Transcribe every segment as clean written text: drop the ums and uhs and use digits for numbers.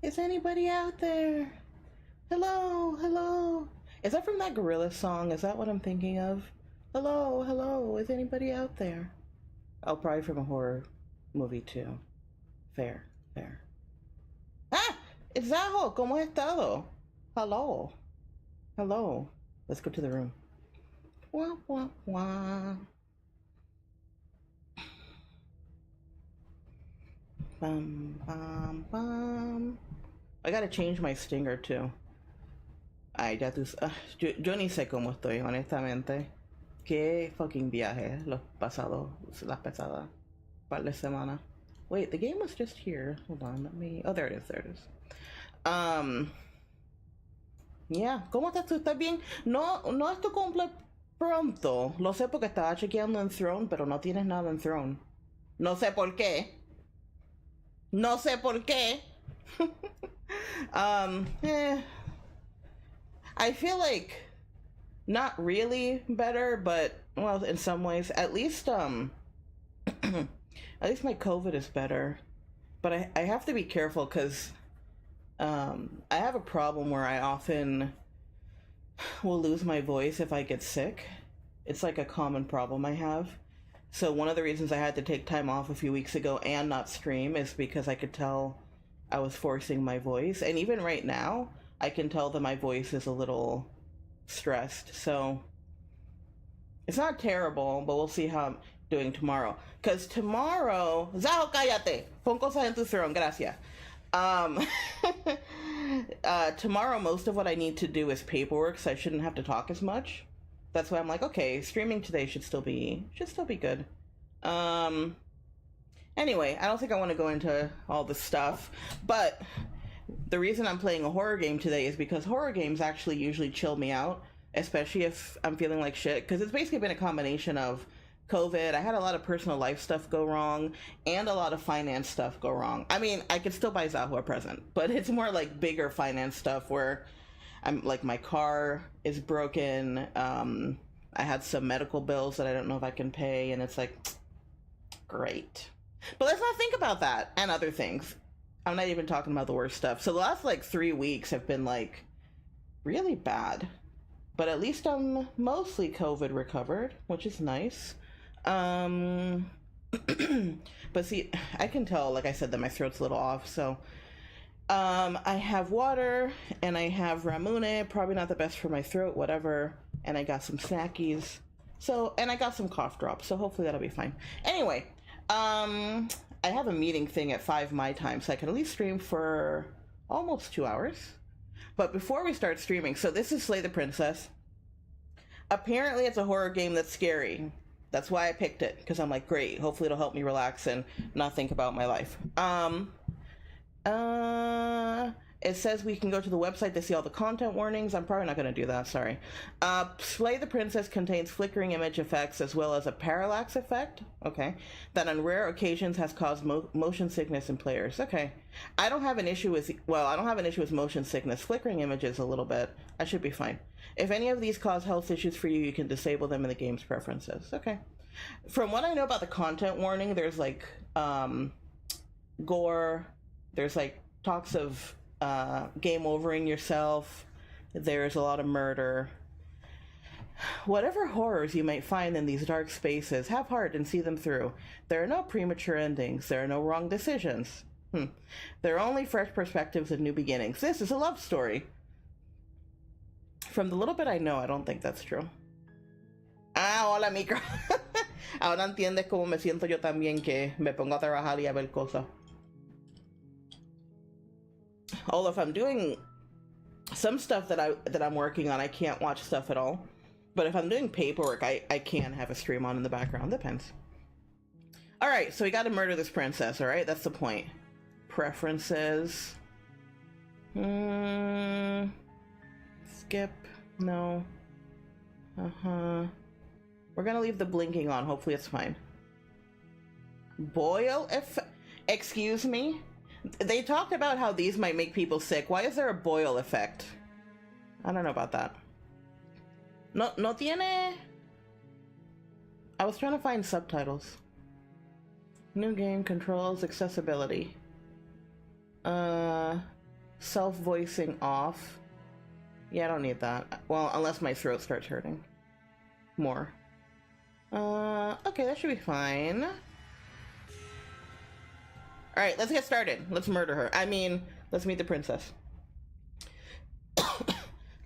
Is anybody out there? Hello, hello. Is that from that Gorillaz song? Is that what I'm thinking of? Hello, hello. Is anybody out there? Oh, probably from a horror movie too. Fair, fair. Ah! It's Zaho. ¿Cómo has estado? Hello. Hello. Let's go to the room. Wah, wah, wah. Bum, bum, bum. I gotta change my stinger too. Ay, ya tú. Yo ni sé cómo estoy, honestamente. Qué fucking viaje los pasados, las pasadas par de semanas. Wait, the game was just here. Hold on, let me. Oh, there it is. There it is. Yeah. ¿Cómo estás tú? ¿Estás bien? No, no es tu cumple pronto. Lo sé porque estaba chequeando en Throne, pero no tienes nada en Throne. No sé por qué. No sé por qué. I feel like not really better, but well, in some ways, at least at least my COVID is better. But I have to be careful because I have a problem where I often will lose my voice if I get sick. It's like a common problem I have. So one of the reasons I had to take time off a few weeks ago and not stream is because I could tell I was forcing my voice. And even right now, I can tell that my voice is a little stressed. So it's not terrible, but we'll see how I'm doing tomorrow. Because tomorrow... Zao, cállate. Pon cosas en tu throne. Gracias. Tomorrow, most of what I need to do is paperwork, so I shouldn't have to talk as much. That's why I'm like, okay, streaming today should still be good. Anyway, I don't think I want to go into all this stuff, but the reason I'm playing a horror game today is because horror games actually usually chill me out, especially if I'm feeling like shit, because it's basically been a combination of COVID, I had a lot of personal life stuff go wrong, and a lot of finance stuff go wrong. I mean, I could still buy Zahua a present, but it's more like bigger finance stuff where I'm like, my car is broken, I had some medical bills that I don't know if I can pay, and it's like, great. But let's not think about that and other things. I'm not even talking about the worst stuff. So the last like 3 weeks have been like really bad, but at least I'm mostly COVID recovered, which is nice. But see, I can tell, like I said, that my throat's a little off, so I have water and I have Ramune, probably not the best for my throat, whatever, and I got some snackies, so, and I got some cough drops, so hopefully that'll be fine. Anyway, I have a meeting thing at 5 my time, so I can at least stream for almost 2 hours. But before we start streaming, so this is Slay the Princess. Apparently it's a horror game that's scary. That's why I picked it, because I'm like, great, hopefully it'll help me relax and not think about my life. It says we can go to the website to see all the content warnings. I'm probably not going to do that, sorry. Slay the Princess contains flickering image effects as well as a parallax effect, okay, that on rare occasions has caused motion sickness in players. Okay. I don't have an issue with, well, I don't have an issue with motion sickness. Flickering images a little bit. I should be fine. If any of these cause health issues for you, you can disable them in the game's preferences. Okay. From what I know about the content warning, there's like gore, there's like talks of game overing yourself, there's a lot of murder. Whatever horrors you might find in these dark spaces, have heart and see them through. There are no premature endings, there are no wrong decisions. There are only fresh perspectives and new beginnings. This is a love story. From the little bit I know, I don't think that's true. Ah, hola, micro. Ahora entiendes cómo me siento yo también, que me pongo a trabajar y a ver cosas. Although if I'm doing some stuff that I'm working on, I can't watch stuff at all. But if I'm doing paperwork, I can have a stream on in the background. Depends. Alright, so we gotta murder this princess, alright? That's the point. Preferences. Skip. No. We're gonna leave the blinking on. Hopefully it's fine. Boil effect? Excuse me? They talked about how these might make people sick. Why is there a boil effect? I don't know about that. No tiene... I was trying to find subtitles. New game controls accessibility. Self-voicing off. Yeah, I don't need that. Well, unless my throat starts hurting more. Okay, that should be fine. Alright, let's get started. Let's murder her. I mean, let's meet the princess.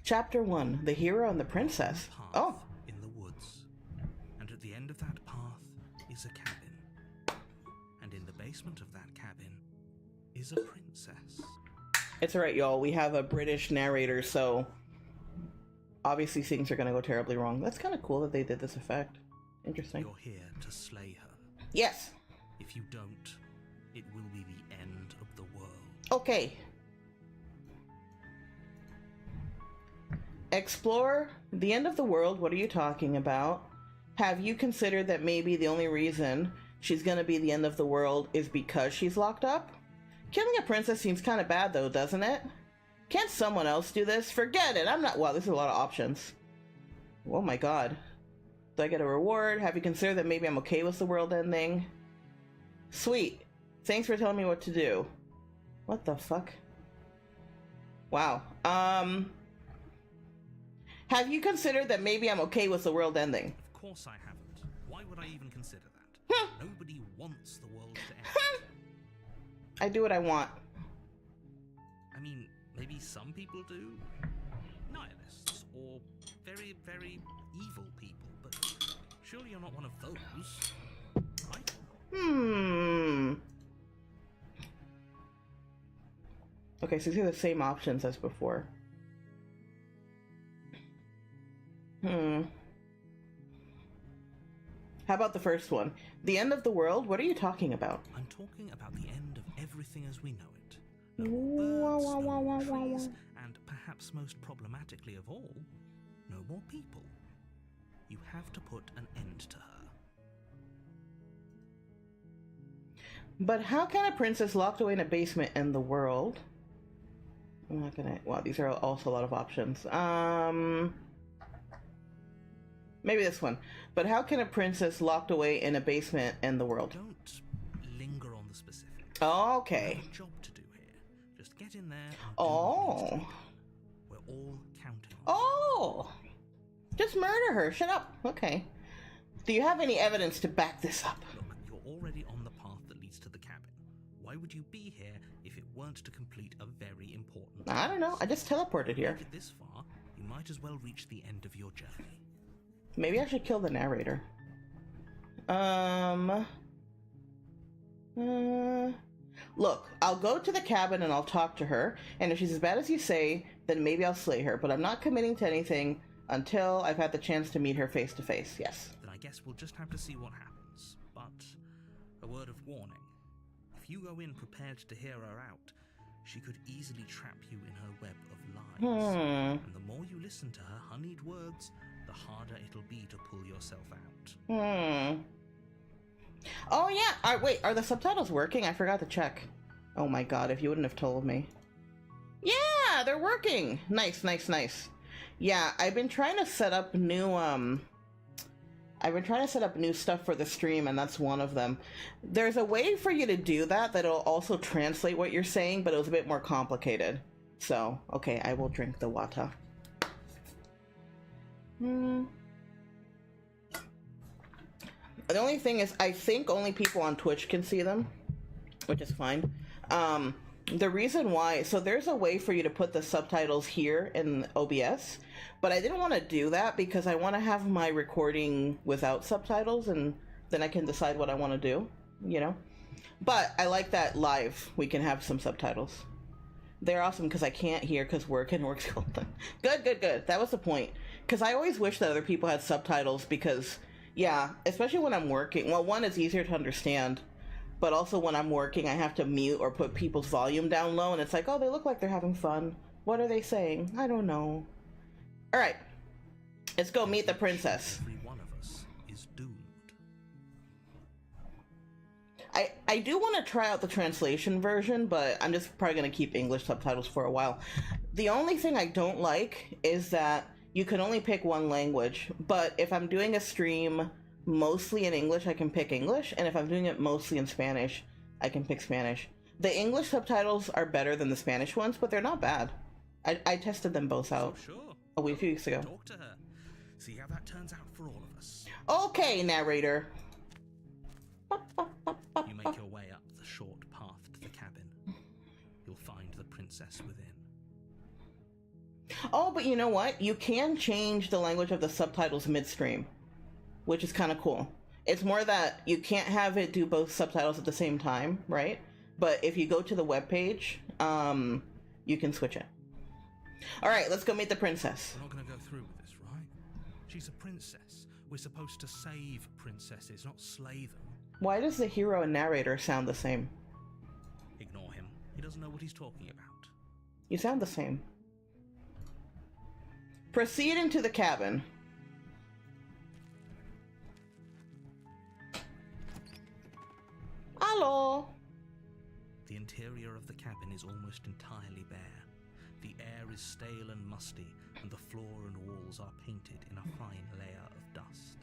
Chapter 1, The Hero and the Princess. Oh. In the woods. And at the end of that path is a cabin. And in the basement of that cabin is a princess. It's alright, y'all. We have a British narrator, so obviously things are gonna go terribly wrong. That's kind of cool that they did this effect. Interesting. You're here to slay her. Yes. If you don't, it will be the end of the world. Okay. Explore the end of the world. What are you talking about? Have you considered that maybe the only reason she's gonna be the end of the world is because she's locked up? Killing a princess seems kind of bad though, doesn't it? Can't someone else do this? Forget it. I'm not. Wow, this is a lot of options. Oh my god. Do I get a reward? Have you considered that maybe I'm okay with the world ending? Sweet. Thanks for telling me what to do. What the fuck? Wow. Have you considered that maybe I'm okay with the world ending? Of course I haven't. Why would I even consider that? Nobody wants the world to end. I do what I want. I mean, maybe some people do. Nihilists, or very, very evil people, but surely you're not one of those, right? Okay, so these are the same options as before. How about the first one? The end of the world? What are you talking about? I'm talking about the end of everything as we know it. No more birds, no more trees, and perhaps most problematically of all, no more people. You have to put an end to her. But how can a princess locked away in a basement end the world? I'm not gonna... Wow, these are also a lot of options. Maybe this one. But how can a princess locked away in a basement end the world? Don't linger on the specifics. Oh, okay. You have a job to do here. Just get in there and oh. do what needs to be done. We're all counting on Oh! Just murder her. Shut up. Okay. Do you have any evidence to back this up? Look, you're already on the path that leads to the cabin. Why would you be here if it weren't to complete a very important task? I don't know. I just teleported here. If you make it this far, you might as well reach the end of your journey. Maybe I should kill the narrator. Look, I'll go to the cabin and I'll talk to her, and if she's as bad as you say, then maybe I'll slay her, but I'm not committing to anything until I've had the chance to meet her face to face, yes. Then I guess we'll just have to see what happens. But a word of warning. If you go in prepared to hear her out, she could easily trap you in her web of lies. And the more you listen to her honeyed words, the harder it'll be to pull yourself out. Oh yeah, wait, are the subtitles working? I forgot to check. Oh my god, if you wouldn't have told me. Yeah, they're working! Nice, nice, nice. Yeah, I've been trying to set up new, stuff for the stream, and that's one of them. There's a way for you to do that that'll also translate what you're saying, but it was a bit more complicated. So, okay, I will drink the water. The only thing is, I think only people on Twitch can see them, which is fine. The reason why, so there's a way for you to put the subtitles here in OBS, but I didn't want to do that because I want to have my recording without subtitles, and then I can decide what I want to do, you know? But I like that live we can have some subtitles. They're awesome because I can't hear because work and work's going on. Good, good, good. That was the point. Because I always wish that other people had subtitles because, yeah, especially when I'm working. Well, one, it's easier to understand. But also when I'm working, I have to mute or put people's volume down low. And it's like, oh, they look like they're having fun. What are they saying? I don't know. All right. Let's go meet the princess. Every one of us is doomed. I do want to try out the translation version, but I'm just probably going to keep English subtitles for a while. The only thing I don't like is that you can only pick one language, but if I'm doing a stream mostly in English, I can pick English, and if I'm doing it mostly in Spanish, I can pick Spanish. The English subtitles are better than the Spanish ones, but they're not bad. I tested them both out So sure. a few weeks ago. Talk to her. See how that turns out for all of us. Okay, narrator. You make your way up the short path to the cabin. You'll find the princess within. Oh, but you know what? You can change the language of the subtitles midstream, which is kind of cool. It's more that you can't have it do both subtitles at the same time, right? But if you go to the webpage, you can switch it. All right, let's go meet the princess. We're not going to go through with this, right? She's a princess. We're supposed to save princesses, not slay them. Why does the hero and narrator sound the same? Ignore him. He doesn't know what he's talking about. You sound the same. Proceed into the cabin. Hello. The interior of the cabin is almost entirely bare. The air is stale and musty, and the floor and walls are painted in a fine layer of dust.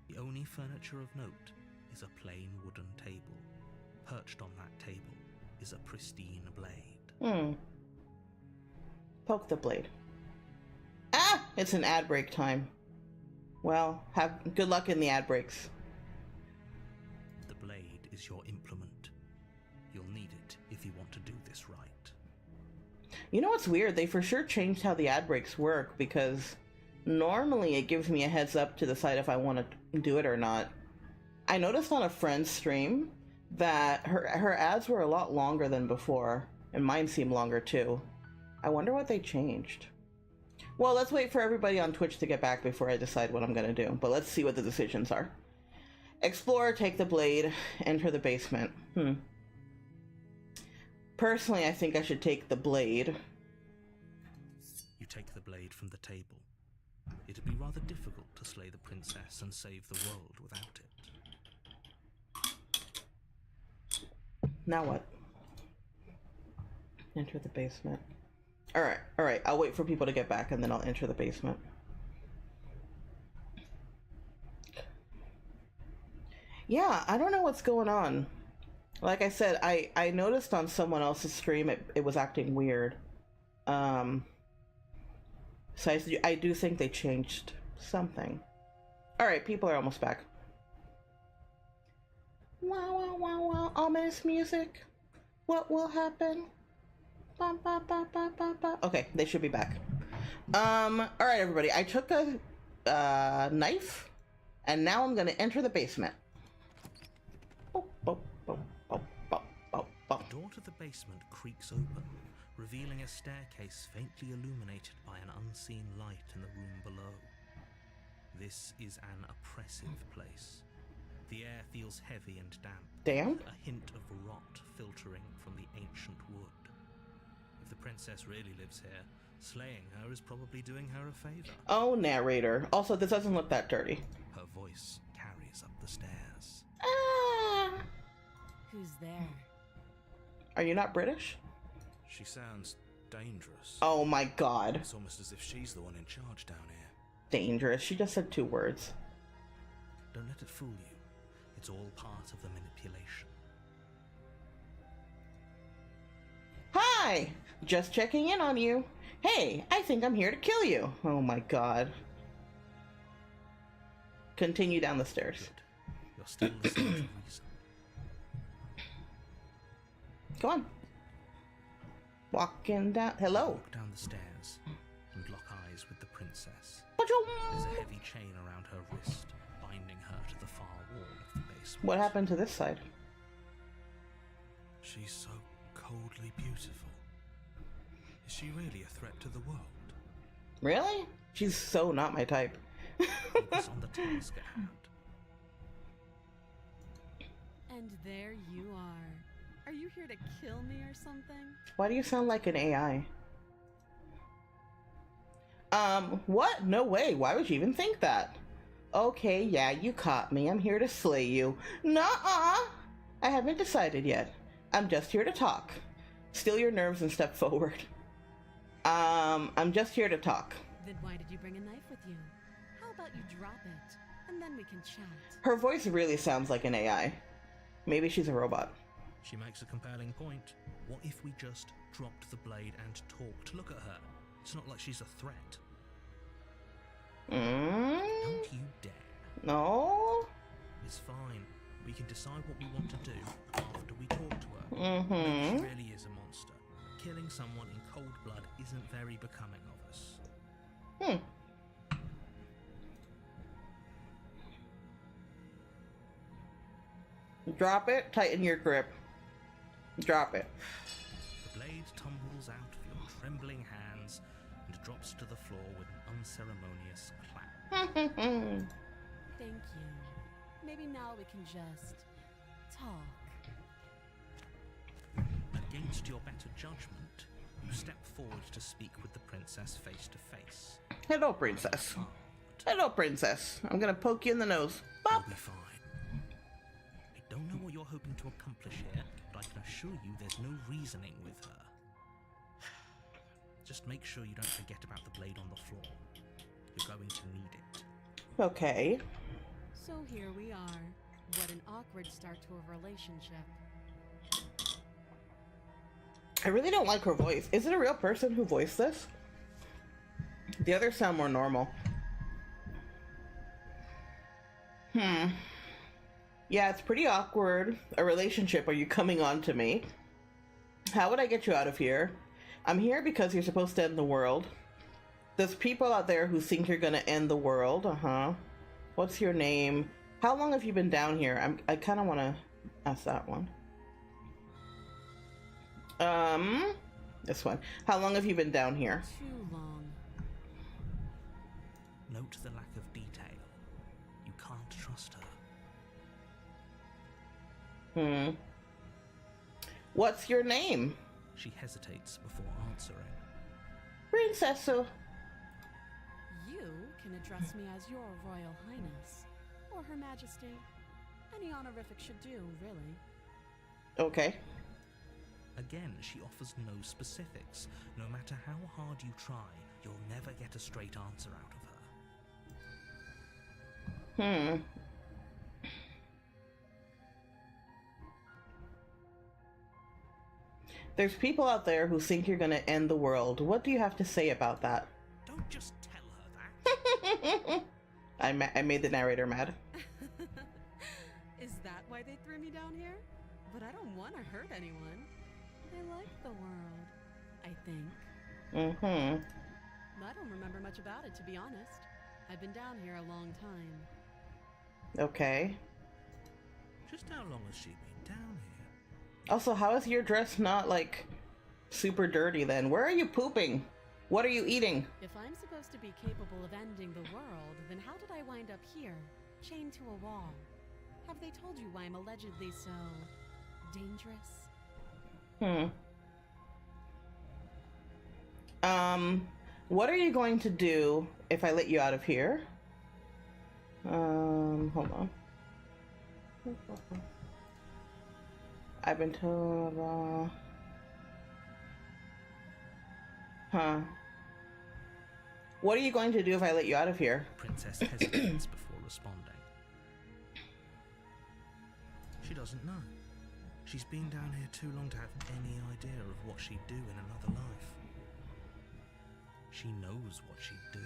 The only furniture of note is a plain wooden table. Perched on that table is a pristine blade. Poke the blade. Ah! It's an ad break time. Well, have good luck in the ad breaks. The blade is your implement. You'll need it if you want to do this right. You know what's weird? They for sure changed how the ad breaks work, because normally it gives me a heads up to decide if I want to do it or not. I noticed on a friend's stream that her ads were a lot longer than before, and mine seemed longer too. I wonder what they changed. Well, let's wait for everybody on Twitch to get back before I decide what I'm gonna do, but let's see what the decisions are. Explore, take the blade, enter the basement. Personally, I think I should take the blade. You take the blade from the table. It'd be rather difficult to slay the princess and save the world without it. Now what? Enter the basement. Alright, I'll wait for people to get back and then I'll enter the basement. Yeah, I don't know what's going on. Like I said, I noticed on someone else's stream it was acting weird. So I do think they changed something. Alright, people are almost back. Wow, wow, wow, wow, ominous music. What will happen? Ba, ba, ba, ba, ba, ba. Okay, they should be back. Alright everybody, I took a knife, and now I'm gonna enter the basement. Oh, oh, oh, oh, oh, oh, oh. The door to the basement creaks open, revealing a staircase faintly illuminated by an unseen light in the room below. This is an oppressive place. The air feels heavy and damp. Damp? A hint of rot filtering from the ancient wood. If the princess really lives here, slaying her is probably doing her a favor. Oh, narrator. Also, this doesn't look that dirty. Her voice carries up the stairs. Ah! Who's there? Are you not British? She sounds dangerous. Oh my god. It's almost as if she's the one in charge down here. Dangerous. She just said 2 words. Don't let it fool you. It's all part of the manipulation. Hi! Just checking in on you. Hey, I think I'm here to kill you. Oh my god. Continue down the stairs. Good. You're still listening to reason. Come on. Walking down. Hello. Walk down the stairs and lock eyes with the princess. Ba-choom. There's a heavy chain around her wrist, binding her to the far wall of the basement. What happened to this side? She's so coldly beautiful. Is she really a threat to the world? Really? She's so not my type. Focus on the task at hand. And there you are. Are you here to kill me or something? Why do you sound like an AI? What? No way. Why would you even think that? Okay, yeah, you caught me. I'm here to slay you. Nuh-uh! I haven't decided yet. I'm just here to talk. Steal your nerves and step forward. I'm just here to talk. Then why did you bring a knife with you? How about you drop it, and then we can chat. Her voice really sounds like an AI. Maybe she's a robot. She makes a compelling point. What if we just dropped the blade and talked? Look at her. It's not like she's a threat. Don't you dare. No. It's fine. We can decide what we want to do after we talk to her. Maybe she really is a monster. Killing someone in cold blood isn't very becoming of us. Drop it, tighten your grip. Drop it. The blade tumbles out of your trembling hands and drops to the floor with an unceremonious clap. Thank you. Maybe now we can just talk. Against your better judgment, you step forward to speak with the princess face to face. Hello, princess. Hard. Hello, princess. I'm gonna poke you in the nose. You'll Bop. be fine. I don't know what you're hoping to accomplish here, but I can assure you there's no reasoning with her. Just make sure you don't forget about the blade on the floor. You're going to need it. Okay. So here we are. What an awkward start to a relationship. I really don't like her voice. Is it a real person who voiced this? The others sound more normal. Yeah, it's pretty awkward. A relationship. Are you coming on to me? How would I get you out of here? I'm here because you're supposed to end the world. There's people out there who think you're gonna end the world. What's your name? How long have you been down here? I kind of want to ask that one. This one. How long have you been down here? Too long. Note the lack of detail. You can't trust her. What's your name? She hesitates before answering. Princess. You can address me as Your Royal Highness, or Her Majesty. Any honorific should do, really. Okay. Again, she offers no specifics. No matter how hard you try, you'll never get a straight answer out of her. There's people out there who think you're gonna end the world. What do you have to say about that? Don't just tell her that. I made the narrator mad. Is that why they threw me down here? But I don't want to hurt anyone. I like the world, I think. I don't remember much about it, to be honest. I've been down here a long time. Okay. Just how long has she been down here? Also, how is your dress not, like, super dirty then? Where are you pooping? What are you eating? If I'm supposed to be capable of ending the world, then how did I wind up here, chained to a wall? Have they told you why I'm allegedly so dangerous? What are you going to do if I let you out of here? Hold on. I've been told, What are you going to do if I let you out of here? Princess hesitates before responding. She doesn't know. She's been down here too long to have any idea of what she'd do in another life. She knows what she'd do.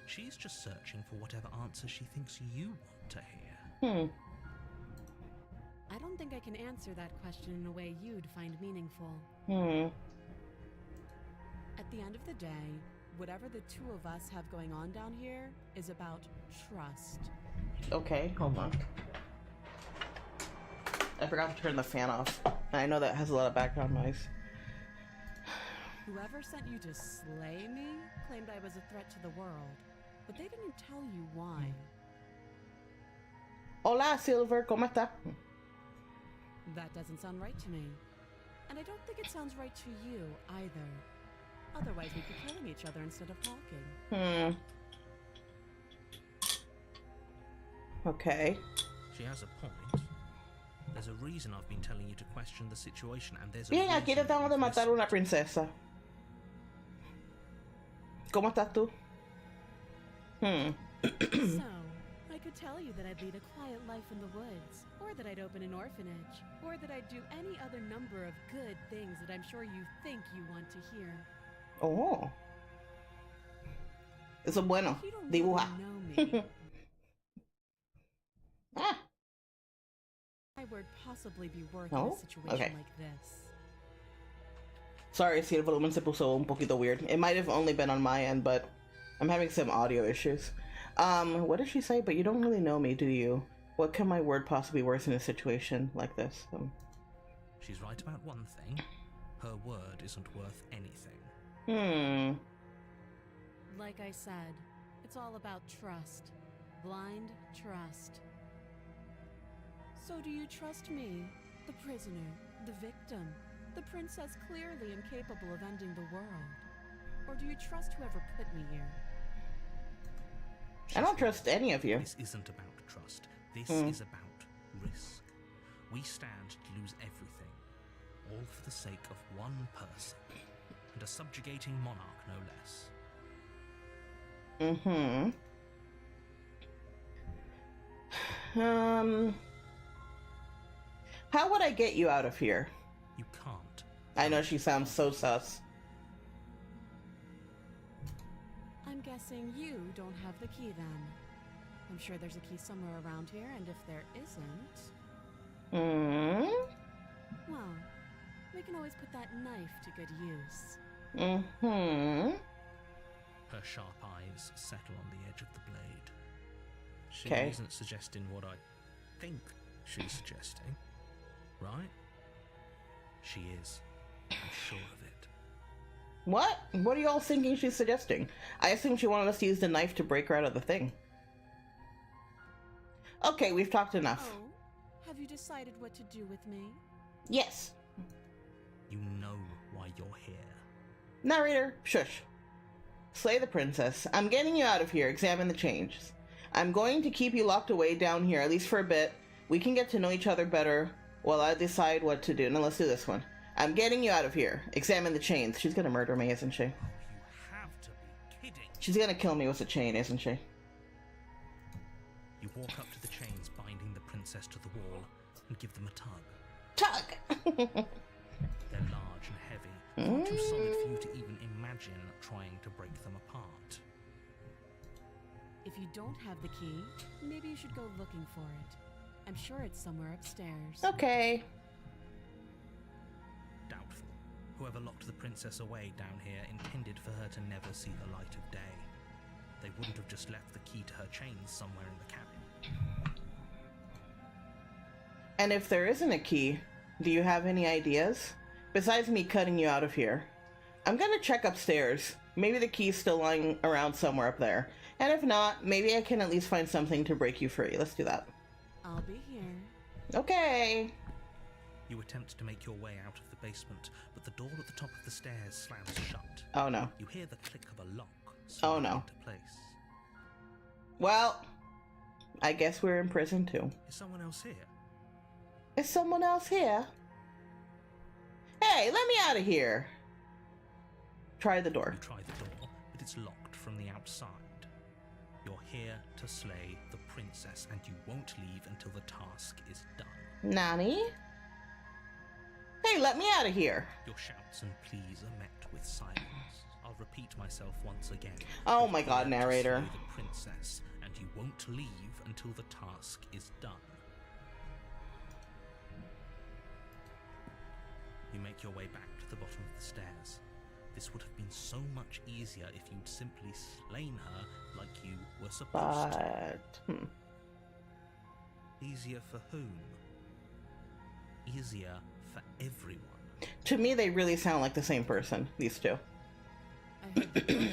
She's just searching for whatever answer she thinks you want to hear. I don't think I can answer that question in a way you'd find meaningful. At the end of the day, whatever the two of us have going on down here is about trust. Okay, hold on. I forgot to turn the fan off. I know that has a lot of background noise. Whoever sent you to slay me claimed I was a threat to the world, but they didn't tell you why. Hola, Silver, ¿cómo está? That doesn't sound right to me. And I don't think it sounds right to you either. Otherwise, we'd be killing each other instead of talking. Okay. She has a point. There's a reason I've been telling you to question the situation, and there's a Bien, aquí reason tratamos de you've matar listened. una princesa. ¿Cómo estás tú? So, I could tell you that I'd lead a quiet life in the woods, or that I'd open an orphanage, or that I'd do any other number of good things that I'm sure you think you want to hear. Oh. Eso es bueno. You don't Dibuja. really know me. Ah. My word possibly be worth Oh, in a situation okay. like this. Sorry si el volumen se puso un poquito weird. It might have only been on my end, but I'm having some audio issues. What did she say? But you don't really know me, do you? What can my word possibly be worth in a situation like this? She's right about one thing. Her word isn't worth anything. Like I said, it's all about trust. Blind trust. So do you trust me, the prisoner, the victim, the princess clearly incapable of ending the world? Or do you trust whoever put me here? I don't trust any of you. This isn't about trust. This is about risk. We stand to lose everything, all for the sake of one person, and a subjugating monarch, no less. How would I get you out of here? You can't. I know she sounds so sus. I'm guessing you don't have the key then. I'm sure there's a key somewhere around here, and if there isn't... Well, we can always put that knife to good use. Her sharp eyes settle on the edge of the blade. She Okay. isn't suggesting what I think she's suggesting, right? She is. I'm sure of it. What? What are you all thinking she's suggesting? I assume she wanted us to use the knife to break her out of the thing. Okay, we've talked enough. Oh, have you decided what to do with me? Yes. You know why you're here. Narrator, shush. Slay the princess. I'm getting you out of here. Examine the changes. I'm going to keep you locked away down here, at least for a bit. We can get to know each other better while I decide what to do. Now let's do this one. I'm getting you out of here. Examine the chains. She's gonna murder me, isn't she? Oh, you have to be kidding. She's gonna kill me with a chain, isn't she? You walk up to the chains binding the princess to the wall and give them a tug. Tug! They're large and heavy, far too solid for you to even imagine trying to break them apart. If you don't have the key, maybe you should go looking for it. I'm sure it's somewhere upstairs. Okay. Doubtful. Whoever locked the princess away down here intended for her to never see the light of day. They wouldn't have just left the key to her chains somewhere in the cabin. And if there isn't a key, do you have any ideas? Besides me cutting you out of here. I'm gonna check upstairs. Maybe the key's still lying around somewhere up there. And if not, maybe I can at least find something to break you free. Let's do that. I'll be here. Okay. You attempt to make your way out of the basement, but the door at the top of the stairs slams shut. Oh no. You hear the click of a lock Oh, slide no. into place. Well, I guess we're in prison too. Is someone else here? Is someone else here? Hey, let me out of here. Try the door. You try the door, but it's locked from the outside. You're here to slay the princess, and you won't leave until the task is done. Nani? Hey, let me out of here. Your shouts and pleas are met with silence. I'll repeat myself once again. Oh You're my God, here to narrator. slay the princess, and you won't leave until the task is done. You make your way back to the bottom of the stairs. This would have been so much easier if you'd simply slain her like you were supposed to. But... Easier for whom? Easier for everyone. To me, they really sound like the same person, these two. I heard the door slam.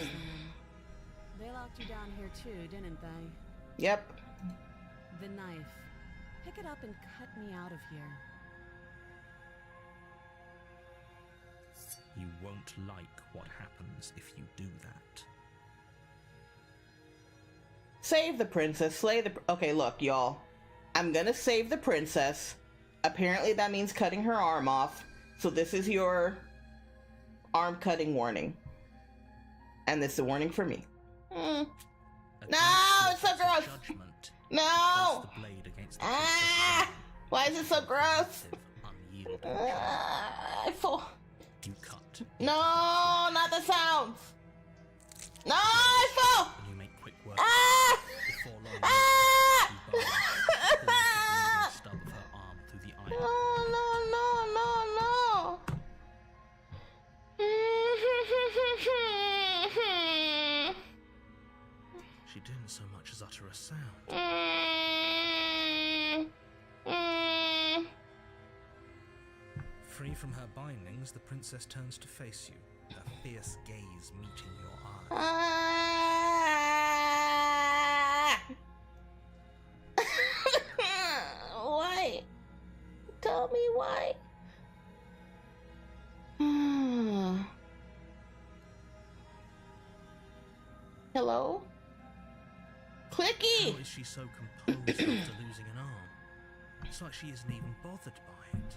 They locked you down here too, didn't they? Yep. The knife. Pick it up and cut me out of here. You won't like what happens if you do that. Save the princess, slay the... Okay, look, y'all. I'm gonna save the princess. Apparently that means cutting her arm off. So this is your arm cutting warning. And this is a warning for me. No, it's a girl. Judgment No! Press the blade against the Ah! Why is it so gross? unyielding. I fall. You cut. No, not the sounds. No, I fall. And you make quick work. Ah! Before long, Ah! you burn, pulls the bleeding stub of her arm through the iron. No. She didn't so much as utter a sound. Free from her bindings, the princess turns to face you, her fierce gaze meeting your eye. Why? Tell me why. Hello? Clicky! How is she so composed after losing an arm? It's like she isn't even bothered by it.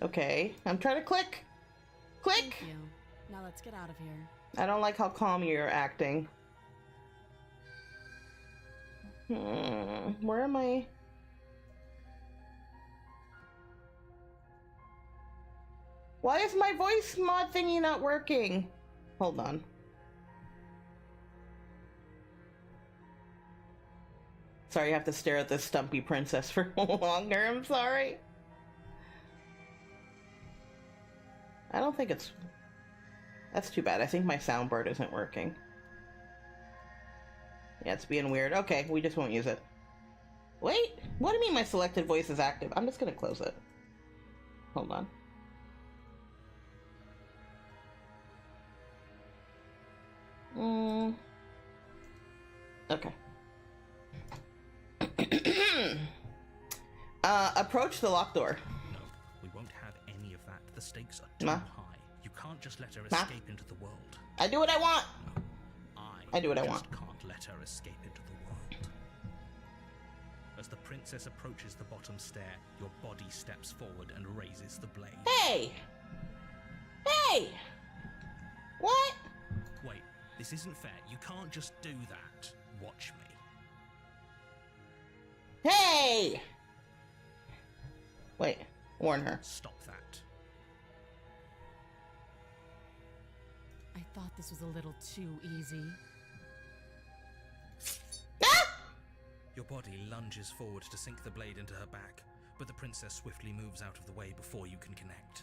Okay, I'm trying to click. Click! Thank you. Now let's get out of here. I don't like how calm you're acting. Where am I? Why is my voice mod thingy not working? Hold on. Sorry, I have to stare at this stumpy princess for longer. I'm sorry. I don't think it's... That's too bad. I think my soundboard isn't working. Yeah, it's being weird. Okay, we just won't use it. Wait, what do you mean my selected voice is active? I'm just gonna close it. Hold on. Okay. Approach the locked door. No, we won't have any of that. The stakes are too Ma? high. You can't just let her Ma? escape into the world. I do what I want. No, I do what I just want. can't let her escape into the world. As the princess approaches the bottom stair, your body steps forward and raises the blade. Hey! Hey! What? Wait, this isn't fair. You can't just do that. Watch me. Hey! Wait, warn her. Stop that. I thought this was a little too easy. Ah! Your body lunges forward to sink the blade into her back, but the princess swiftly moves out of the way before you can connect.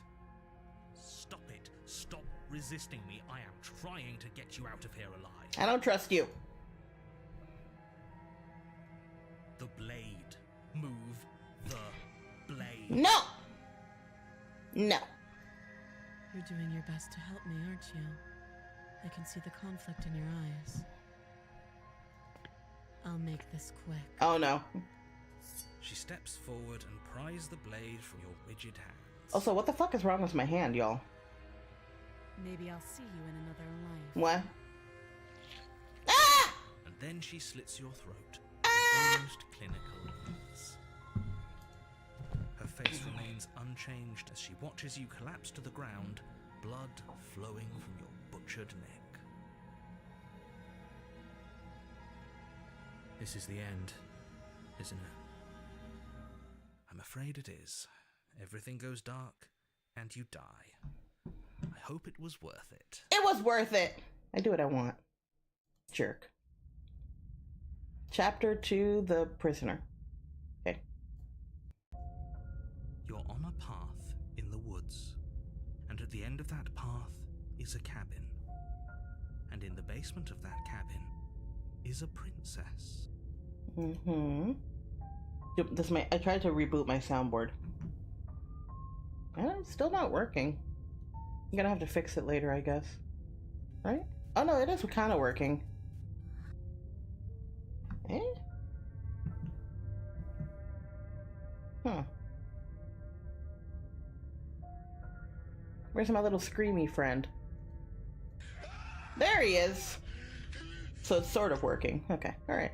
Stop it. Stop resisting me. I am trying to get you out of here alive. I don't trust you. The blade. Move the blade. No! No. You're doing your best to help me, aren't you? I can see the conflict in your eyes. I'll make this quick. Oh no. She steps forward and pries the blade from your rigid hands. Also, what the fuck is wrong with my hand, y'all? Maybe I'll see you in another life. What? Ah! And then she slits your throat. Ah! Almost clinical ease. Her face remains unchanged as she watches you collapse to the ground, blood flowing from your butchered neck. This is the end, isn't it? I'm afraid it is. Everything goes dark, and you die. I hope it was worth it. It was worth it! I do what I want. Jerk. Chapter 2, The Prisoner. Okay. You're on a path in the woods, and at the end of that path is a cabin. And in the basement of that cabin is a princess. I tried to reboot my soundboard. And it's still not working. I'm gonna have to fix it later, I guess. Right? Oh no, it is kind of working. Eh? Huh. Where's my little screamy friend? There he is! So it's sort of working. Okay, alright.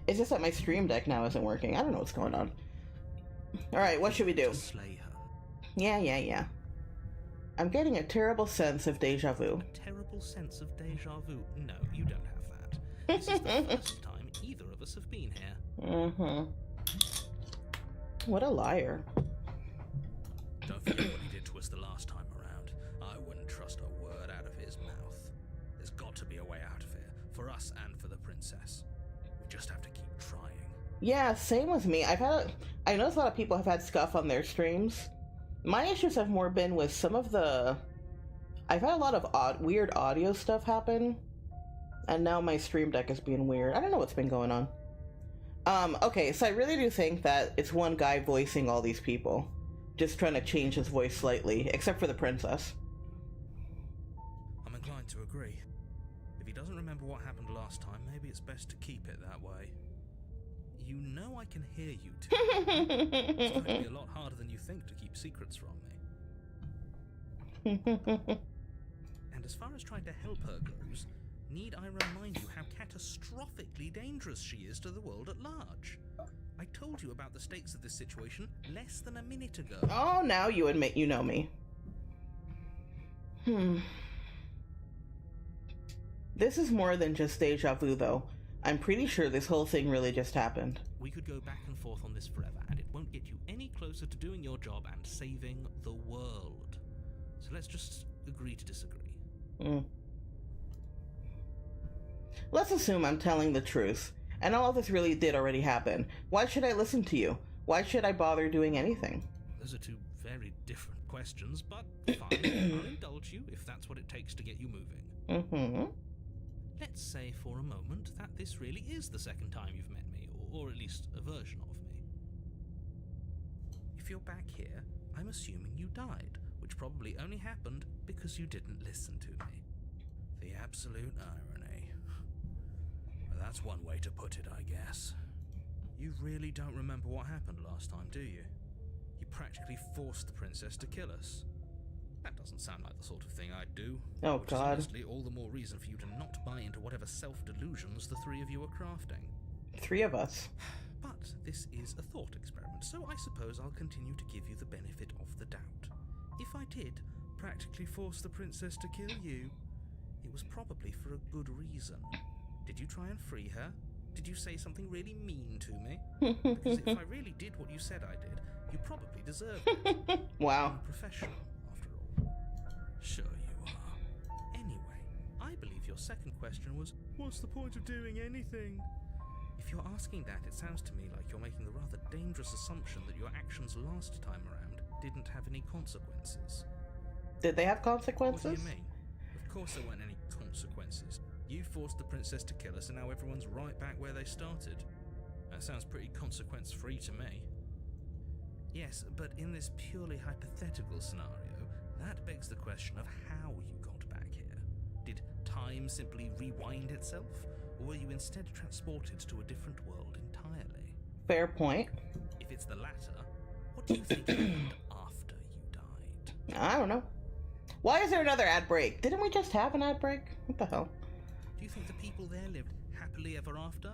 It's just that my stream deck now isn't working. I don't know what's going on. Alright, what should we do? To slay her. Yeah. I'm getting a terrible sense of deja vu. A terrible sense of deja vu? No, you don't have that. This is the first time either of us have been here. Mm-hmm. What a liar. Don't forget what he did to us the last time around. I wouldn't trust a word out of his mouth. There's got to be a way out of here, for us and for the princess. We just have to keep trying. Yeah, same with me. I noticed a lot of people have had scuff on their streams. My issues have more been with some of the... I've had a lot of weird audio stuff happen, and now my stream deck is being weird. I don't know what's been going on. Okay, so I really do think that it's one guy voicing all these people. Just trying to change his voice slightly, except for the princess. I'm inclined to agree. If he doesn't remember what happened last time, maybe it's best to keep it that way. You know I can hear you too. It's going to be a lot harder than you think to keep secrets from me. And as far as trying to help her goes, need I remind you how catastrophically dangerous she is to the world at large? I told you about the stakes of this situation less than a minute ago. Oh, now you admit you know me. This is more than just deja vu, though. I'm pretty sure this whole thing really just happened. We could go back and forth on this forever, and it won't get you any closer to doing your job and saving the world. So let's just agree to disagree. Let's assume I'm telling the truth, and all of this really did already happen. Why should I listen to you? Why should I bother doing anything? Those are two very different questions, but fine, I'll indulge you if that's what it takes to get you moving. Let's say for a moment that this really is the second time you've met me, or at least a version of me. If you're back here, I'm assuming you died, which probably only happened because you didn't listen to me. The absolute irony. Well, that's one way to put it, I guess. You really don't remember what happened last time, do you? You practically forced the princess to kill us. That doesn't sound like the sort of thing I'd do. Oh, which God. is honestly all the more reason for you to not buy into whatever self-delusions the three of you are crafting. 3 of us. But this is a thought experiment, so I suppose I'll continue to give you the benefit of the doubt. If I did practically force the princess to kill you, it was probably for a good reason. Did you try and free her? Did you say something really mean to me? Because if I really did what you said I did, you probably deserved it. Wow. I'm a professional, after all. Sure you are. Anyway, I believe your second question was, what's the point of doing anything? If you're asking that, it sounds to me like you're making the rather dangerous assumption that your actions last time around didn't have any consequences. Did they have consequences? What do you mean? Of course there weren't any consequences. You forced the princess to kill us and now everyone's right back where they started. That sounds pretty consequence-free to me. Yes, but in this purely hypothetical scenario, that begs the question of how you got back here. Did time simply rewind itself? Or were you instead transported to a different world entirely? Fair point. If it's the latter, what do you think happened after you died? I don't know. Why is there another ad break? Didn't we just have an ad break? What the hell? Do you think the people there lived happily ever after?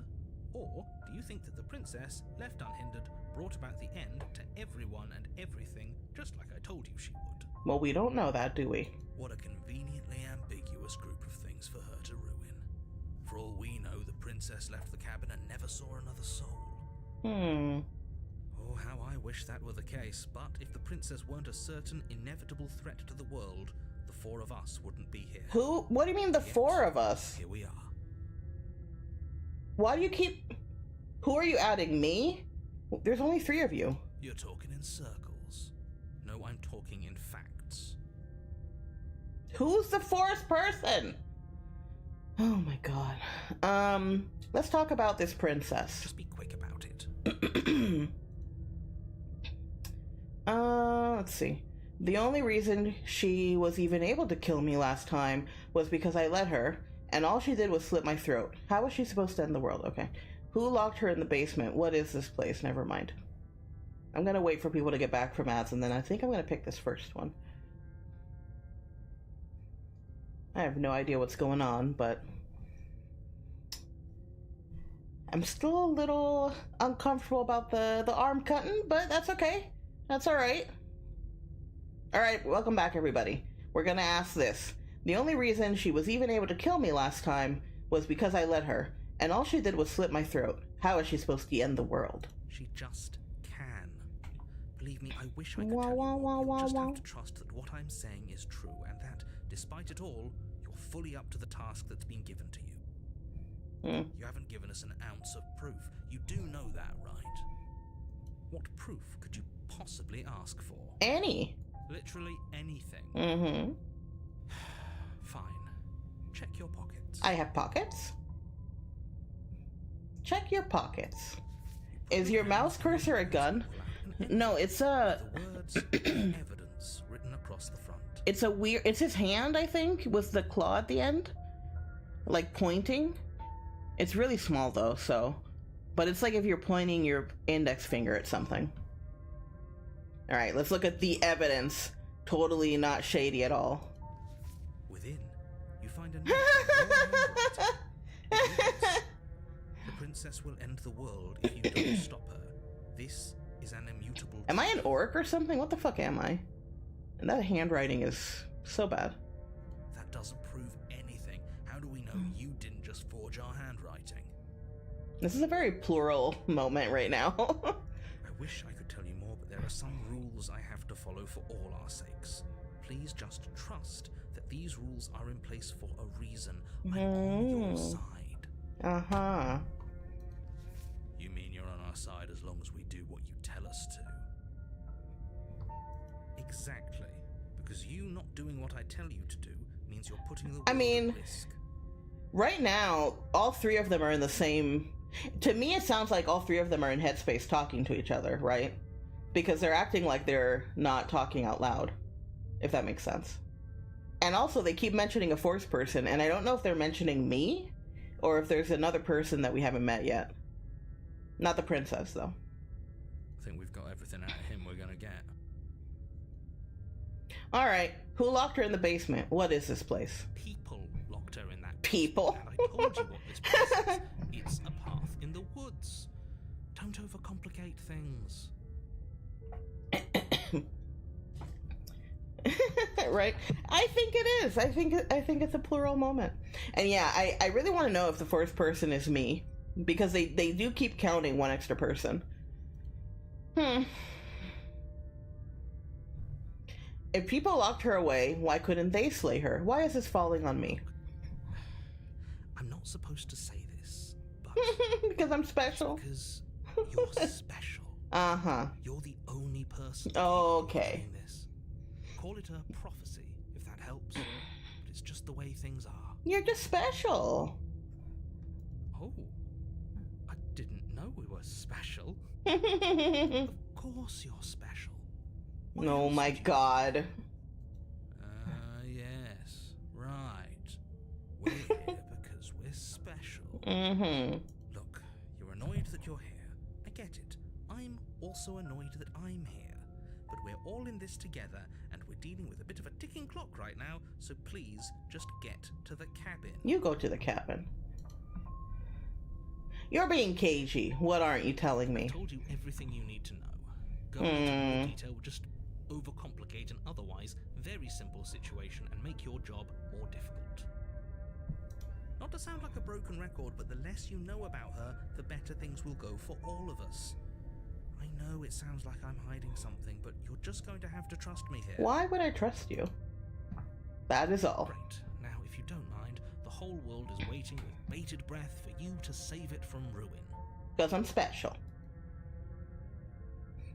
Or do you think that the princess, left unhindered, brought about the end to everyone and everything, just like I told you she would? Well, we don't know that, do we? What a conveniently ambiguous group of things for her to ruin. For all we know, the princess left the cabin and never saw another soul. Oh, how I wish that were the case, but if the princess weren't a certain, inevitable threat to the world, the 4 of us wouldn't be here. Who? What do you mean the Yet, 4 of us? Here we are. Why do you keep... Who are you adding? Me? There's only 3 of you. You're talking in circles. No, I'm talking in facts. Who's the 4th person? Oh my god. Let's talk about this princess. Just be quick about it. Let's see. The only reason she was even able to kill me last time was because I let her, and all she did was slit my throat. How was she supposed to end the world? Okay. Who locked her in the basement? What is this place? Never mind. I'm gonna wait for people to get back from ads, and then I think I'm gonna pick this first one. I have no idea what's going on, but I'm still a little uncomfortable about the arm cutting, but that's okay. That's alright. Alright, welcome back, everybody. we're gonna ask this. The only reason she was even able to kill me last time was because I let her, and all she did was slit my throat. How is she supposed to end the world? She just can. Believe me, I wish I could tell you more. You'll just have to trust that what I'm saying is true, and that, despite it all, you're fully up to the task that's been given to you. You haven't given us an ounce of proof. You do know that, right? What proof could you possibly ask for? Any. Literally anything. Mm-hmm. Fine. Check your pockets. I have pockets. Check your pockets. Is your mouse cursor a gun? No, it's a... The words evidence written across the front. It's a weird... It's his hand, I think, with the claw at the end. Like, pointing. It's really small, though, so... But it's like if you're pointing your index finger at something. Alright, let's look at the evidence. Totally not shady at all. Within, you find a note. The princess will end the world if you don't stop her. This is an immutable... Am I an orc or something? What the fuck am I? And that handwriting is so bad. That doesn't prove anything. How do we know you didn't just forge our handwriting? This is a very plural moment right now. I wish I could tell you more, but there are some rules I have to follow for all our sakes. Please just trust that these rules are in place for a reason. I'm on your side. Uh-huh. You mean you're on our side as long as we do what you tell us to? Exactly. Because you not doing what I tell you to do means you're putting the world at risk. Right now, all three of them are in the same... To me, it sounds like all three of them are in headspace talking to each other, right? Because they're acting like they're not talking out loud, if that makes sense. And also, they keep mentioning a fourth person, and I don't know if they're mentioning me, or if there's another person that we haven't met yet. Not the princess, though. I think we've got everything out of him we're gonna get. Alright, who locked her in the basement? What is this place? People locked her in that People? And I told you what this place is. It's a path in the woods. Don't overcomplicate things. Right? I think it is. I think it's a plural moment. And yeah, I really want to know if the fourth person is me. Because they do keep counting one extra person. If people locked her away, why couldn't they slay her? Why is this falling on me? I'm not supposed to say this, but... Because I'm special? Because you're special. Uh-huh. You're the only person Okay. doing this. Call it a prophecy, if that helps. But it's just the way things are. You're just special. Oh. I didn't know we were special. Of course you're special. What Oh else my would you god. Yes. Right. We're here because we're special. Mm-hmm. Look, you're annoyed that you're here. I get it. I'm also annoyed that I'm here. But we're all in this together, and we're dealing with a bit of a ticking clock right now, so please just get to the cabin. You go to the cabin. You're being cagey. What aren't you telling me? I told you everything you need to know. Go into more detail, just overcomplicate an otherwise very simple situation and make your job more difficult. Not to sound like a broken record, but the less you know about her, the better things will go for all of us. I know it sounds like I'm hiding something, but you're just going to have to trust me here. Why would I trust you? That is all. Great. Now, if you don't mind, the whole world is waiting with bated breath for you to save it from ruin. Because I'm special.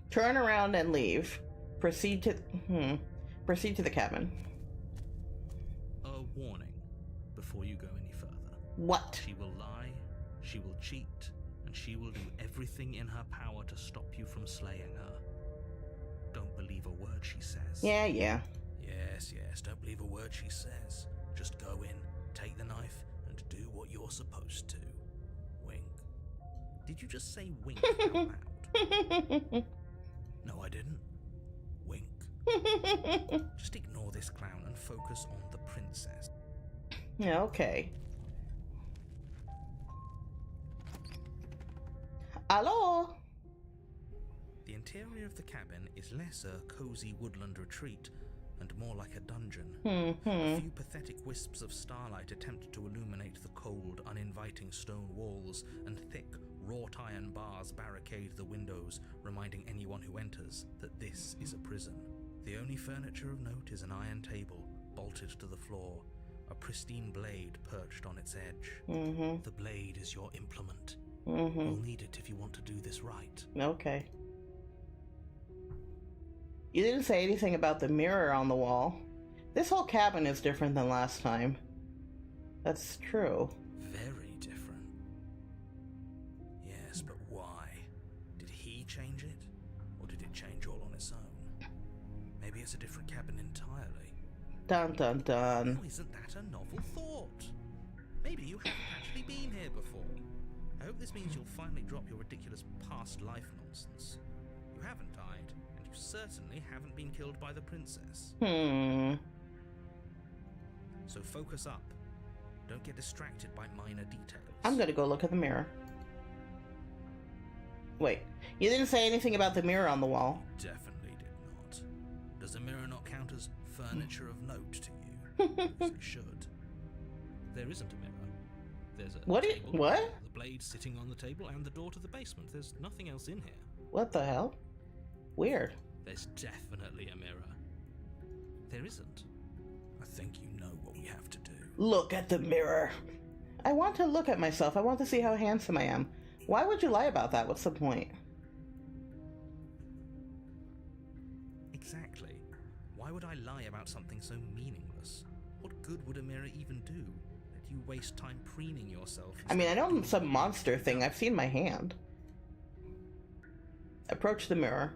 Turn around and leave. Proceed to the cabin. A warning before you go any further. What? She will lie, she will cheat, and she will do everything in her power to stop you from slaying her. Don't believe a word she says. Yeah. Yes, don't believe a word she says. Just go in, take the knife, and do what you're supposed to. Wink. Did you just say wink out loud? No, I didn't. Wink. Just ignore this clown and focus on the princess. Yeah, okay. Hello? The interior of the cabin is less a cozy woodland retreat and more like a dungeon. Mm-hmm. A few pathetic wisps of starlight attempt to illuminate the cold, uninviting stone walls, and thick, wrought iron bars barricade the windows, reminding anyone who enters that this is a prison. The only furniture of note is an iron table, bolted to the floor, a pristine blade perched on its edge. Mm-hmm. The blade is your implement. Mm-hmm. You'll need it if you want to do this right. Okay. You didn't say anything about the mirror on the wall. This whole cabin is different than last time. That's true. Very different. Yes, but why? Did he change it? Or did it change all on its own? Maybe it's a different cabin entirely. Dun dun dun. Oh, isn't that a novel thought? Maybe you haven't actually been here before. I hope this means you'll finally drop your ridiculous past life nonsense. You haven't died, and you certainly haven't been killed by the princess. So focus up. Don't get distracted by minor details. I'm gonna go look at the mirror. Wait, you didn't say anything about the mirror on the wall. You definitely did not. Does a mirror not count as furniture of note to you? Yes, it should. There isn't a mirror. There's a table, what? the blade sitting on the table, and the door to the basement. There's nothing else in here. What the hell? Weird. There's definitely a mirror. There isn't. I think you know what we have to do. Look at the mirror. I want to look at myself. I want to see how handsome I am. Why would you lie about that? What's the point? Exactly. Why would I lie about something so meaningless? What good would a mirror even do? That you waste time preening yourself? I mean, I know I'm some monster thing. I've seen my hand. Approach the mirror.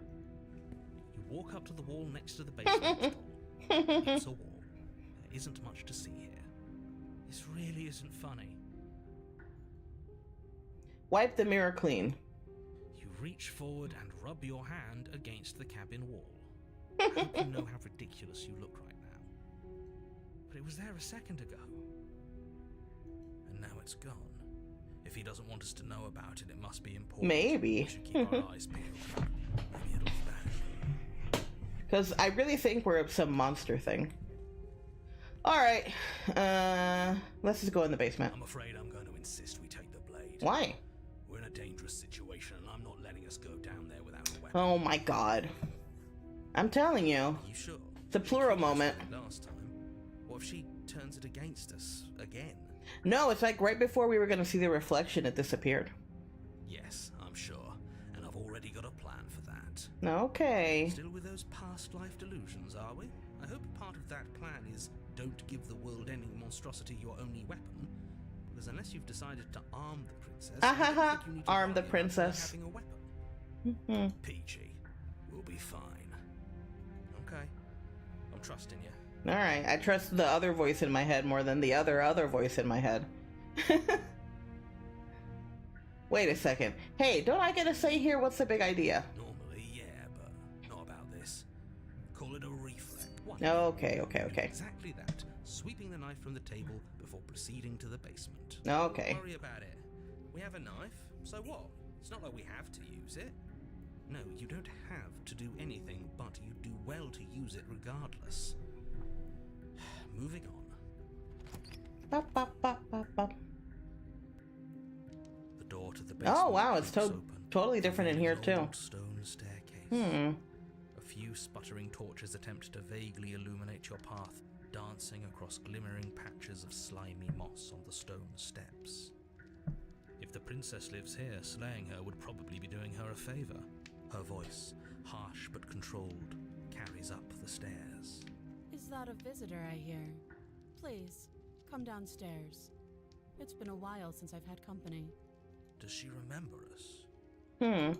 You walk up to the wall next to the basement door. It's a wall. There isn't much to see here. This really isn't funny. Wipe the mirror clean. You reach forward and rub your hand against the cabin wall. I hope you know how ridiculous you look right now. But it was there a second ago. And now it's gone. If he doesn't want us to know about it, it must be important. Maybe. We should keep our eyes peeled. Maybe it'll be back. Because I really think we're some monster thing. Alright. Let's just go in the basement. I'm afraid I'm going to insist we take the blade. Why? We're in a dangerous situation, and I'm not letting us go down there without a weapon. Oh my god. I'm telling you. Are you sure? It's a plural moment. Last time. What if she turns it against us again? No, it's like right before we were going to see the reflection, it disappeared. Yes, I'm sure. And I've already got a plan for that. Okay. Still with those past life delusions, are we? I hope part of that plan is don't give the world ending monstrosity your only weapon. Because unless you've decided to arm the princess, I don't think you need to Arm worry the about her princess. having a weapon. Hmm. Peachy, we'll be fine. Okay, I'm trusting you. Alright, I trust the other voice in my head more than the other voice in my head. Wait a second. Hey, don't I get a say here? What's the big idea? Normally, yeah, but not about this. Call it a reflex. What? Okay. Exactly that. Sweeping the knife from the table before proceeding to the basement. Okay. Don't worry about it. We have a knife, so what? It's not like we have to use it. No, you don't have to do anything, but you do well to use it regardless. Moving on. Bop, bop, bop, bop, bop. The door to the basement. Oh wow, it's open, totally different in here too. old stone staircase. A few sputtering torches attempt to vaguely illuminate your path, dancing across glimmering patches of slimy moss on the stone steps. If the princess lives here, slaying her would probably be doing her a favor. Her voice, harsh but controlled, carries up the stairs. Is that a visitor I hear? Please, come downstairs. It's been a while since I've had company. Does she remember us? Hmm.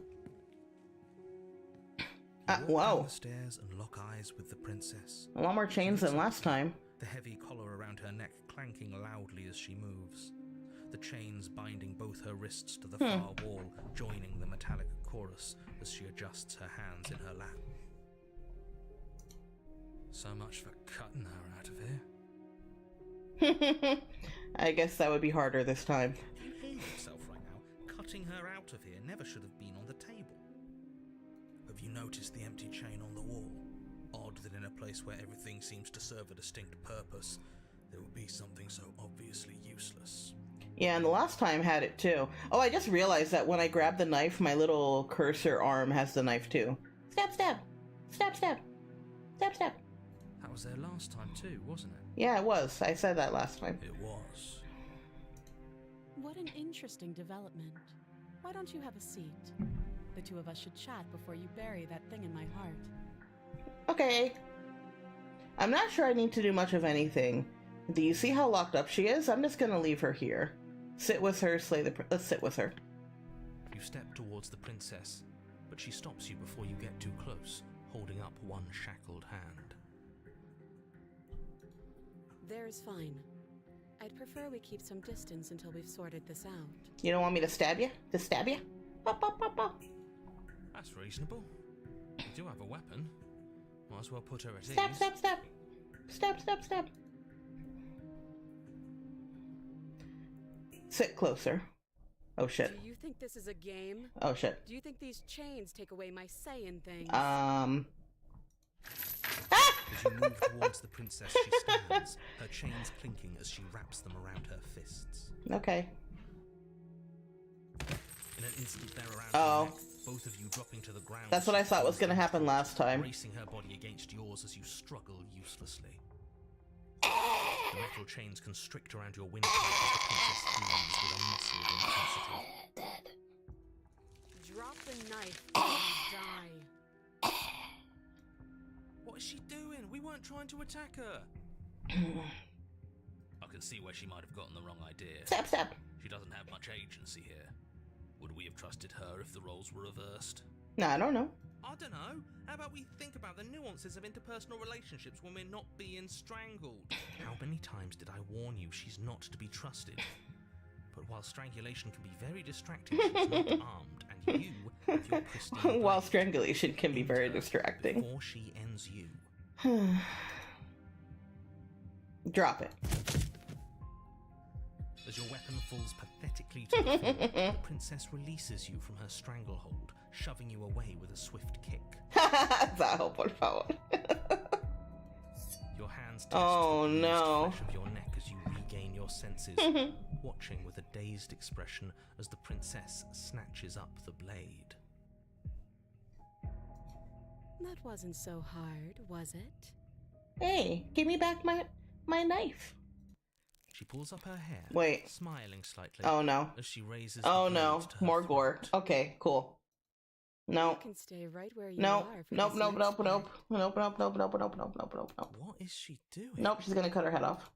You walk Whoa. down the stairs and lock eyes with the princess. A lot more chains than last time. The heavy collar around her neck clanking loudly as she moves. The chains binding both her wrists to the far wall, joining the metallic chorus as she adjusts her hands in her lap. So much for cutting her out of here. I guess that would be harder this time. You hate yourself right now. Cutting her out of here never should have been on the table. Have you noticed the empty chain on the wall? Odd odd that in a place where everything seems to serve a distinct purpose, there would be something so obviously useless. Yeah, and the last time had it too. Oh, I just realized that when I grab the knife, my little cursor arm has the knife too. Stab, stab. Stab, stab. Stab, stab. That was there last time too, wasn't it? Yeah, it was. I said that last time. It was. What an interesting development. Why don't you have a seat? The two of us should chat before you bury that thing in my heart. Okay. I'm not sure I need to do much of anything. Do you see how locked up she is? I'm just gonna leave her here. Sit with her, let's sit with her. You step towards the princess, but she stops you before you get too close, holding up one shackled hand. There is fine. I'd prefer we keep some distance until we've sorted this out. You don't want me to stab you? To stab you? Pop, pop, pop, pop. That's reasonable. You do have a weapon. Might as well put her at Stab, ease. stab, stab. Stab, stab, stab. Sit closer. Oh shit. Do you think this is a game? Oh shit. Do you think these chains take away my say in things? Ah! As you move towards the princess, she stands, her chains clinking as she wraps them around her fists. Okay. In an instant, they're around Oh. her neck, both of you dropping to the ground. That's what I thought was gonna happen last time. Bracing her body against yours as you struggle uselessly. The metal chains constrict around your windpipe as the princess breathes with a muscle of intensity. Drop the knife and die. What is she doing? We weren't trying to attack her. I can see where she might have gotten the wrong idea. Stab, stab. She doesn't have much agency here. Would we have trusted her if the roles were reversed? No, I don't know. I don't know. How about we think about the nuances of interpersonal relationships when we're not being strangled? How many times did I warn you she's not to be trusted? But while strangulation can be very distracting, she's not armed, and you, with your pristine While blade, strangulation can be very enter distracting. before she ends you. Drop it. As your weapon falls pathetically to the floor, the princess releases you from her stranglehold, shoving you away with a swift kick. Zaho, por favor. Your hands touch Oh, the bruised no. flesh of your neck as you regain your senses, watching with a dazed expression as the princess snatches up the blade. That wasn't so hard, was it? Hey, give me back my knife. She pulls up her hair, Wait. smiling slightly Oh no. as she raises Oh the blade no. to her More gore. throat. Okay, cool. No. You can stay right where you Nope. are. For Nope, this nope, next nope, part. nope. Nope, nope, nope, nope, nope, nope, nope, nope, nope. What is she doing? Nope, she's gonna cut her head off.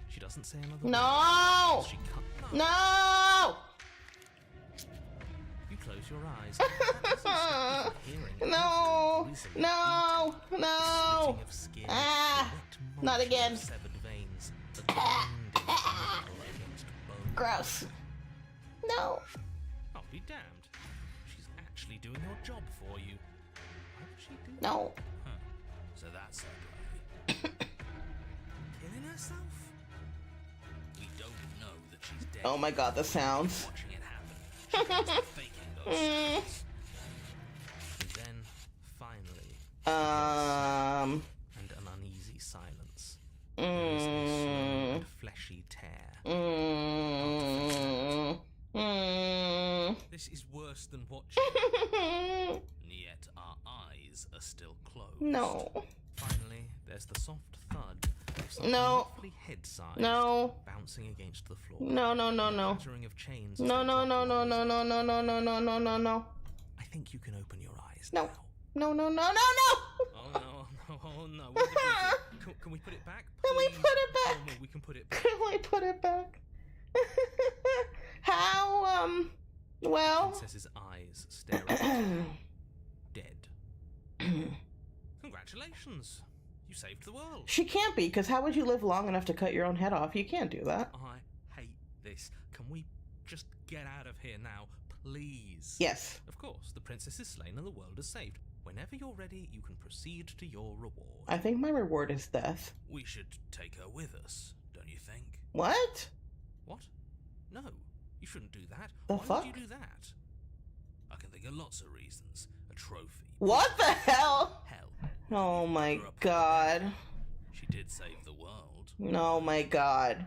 She doesn't say another word. No! She cut. No! You close your eyes. That doesn't stop you from hearing No! every grisly No! beat. No! Slitting of skin, Ah! wet Not motion again. of severed veins, the grinding metal against bone. Gross. No. I'll be damned. She's actually doing your job for you. Why would she do that? No. Huh. So that's her play. Killing herself? We don't know that she's dead. Oh my god, the sounds. Watching it happen. She was faking those sounds. And then, finally, and an uneasy silence. There is a slow and fleshy tear. This is worse than watching. And yet our eyes are still closed. No. Finally, there's the soft thud of something No. roughly head-sized No. bouncing against the floor. No, no, no, The no. clattering of chains as No, they no, drop no, no, along no, the no, no, no, no, no, no, no, no. I think you can open your eyes No. now. No, no, no, no, no! Oh no, oh no, oh no. What did we do? Can we put it back? Can we Please put it tell back? me we can put it back. Can we put it back? How, well... Princess's eyes stare at you, dead. Congratulations. You saved the world. She can't be, because how would you live long enough to cut your own head off? You can't do that. I hate this. Can we just get out of here now, please? Yes. Of course, the princess is slain and the world is saved. Whenever you're ready, you can proceed to your reward. I think my reward is death. We should take her with us, don't you think? What? What? No, you shouldn't do that. The Why fuck? would you do that? I can think of lots of reasons. A trophy. What the hell? Hell, Oh my Threw up god. She did save the world. Oh my god.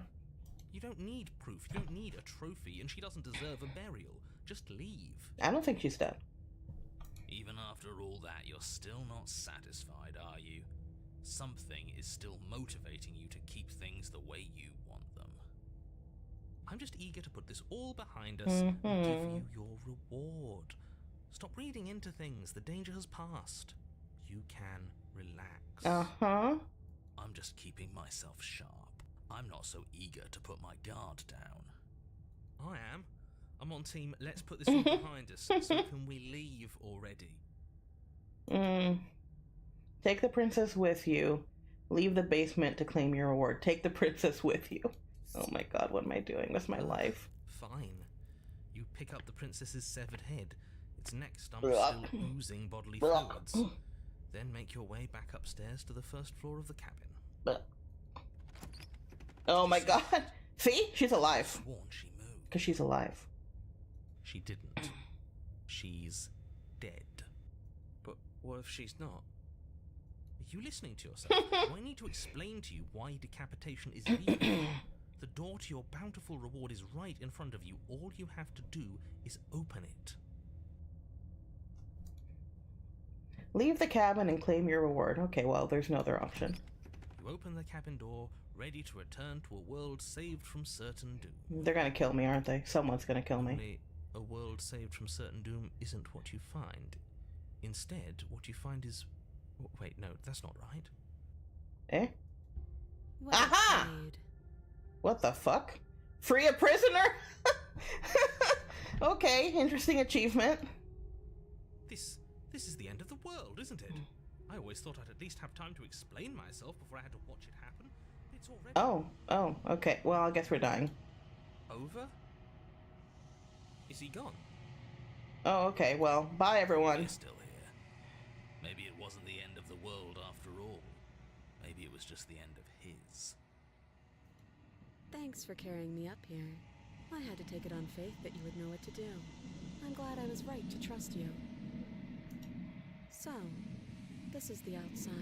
You don't need proof. You don't need a trophy, and she doesn't deserve a burial. Just leave. I don't think she's dead. Even after all that, you're still not satisfied, are you? Something is still motivating you to keep things the way you want them. I'm just eager to put this all behind us and give you your reward. Stop reading into things. The danger has passed. You can relax. Uh-huh. I'm just keeping myself sharp. I'm not so eager to put my guard down. I am. I'm on team, let's put this all behind us, so can we leave already? Take the princess with you. Leave the basement to claim your reward. Take the princess with you. Oh my god, what am I doing? That's my life. Fine. You pick up the princess's severed head. Its neck stump still oozing bodily fluids. Then make your way back upstairs to the first floor of the cabin. Oh my god. See? She's alive. Sworn she moved. Because she's alive. She didn't. She's dead. But what if she's not? Are you listening to yourself? Do I need to explain to you why decapitation is legal? The door to your bountiful reward is right in front of you. All you have to do is open it. Leave the cabin and claim your reward. Okay, well, there's no other option. You open the cabin door, ready to return to a world saved from certain doom. They're gonna kill me, aren't they? Someone's gonna kill me. Only a world saved from certain doom isn't what you find. Instead, what you find is... Wait, no, that's not right. Eh? Well Aha! played. What the fuck? Free a prisoner? Okay, interesting achievement. This is the end of the world, isn't it? I always thought I'd at least have time to explain myself before I had to watch it happen. It's already... Oh, okay. Well, I guess we're dying. over? Is he gone? Oh, okay. Well, bye, everyone. He's still here. Maybe it wasn't the end of the world after all. Maybe it was just the end of his. Thanks for carrying me up here. I had to take it on faith that you would know what to do. I'm glad I was right to trust you. So, this is the outside.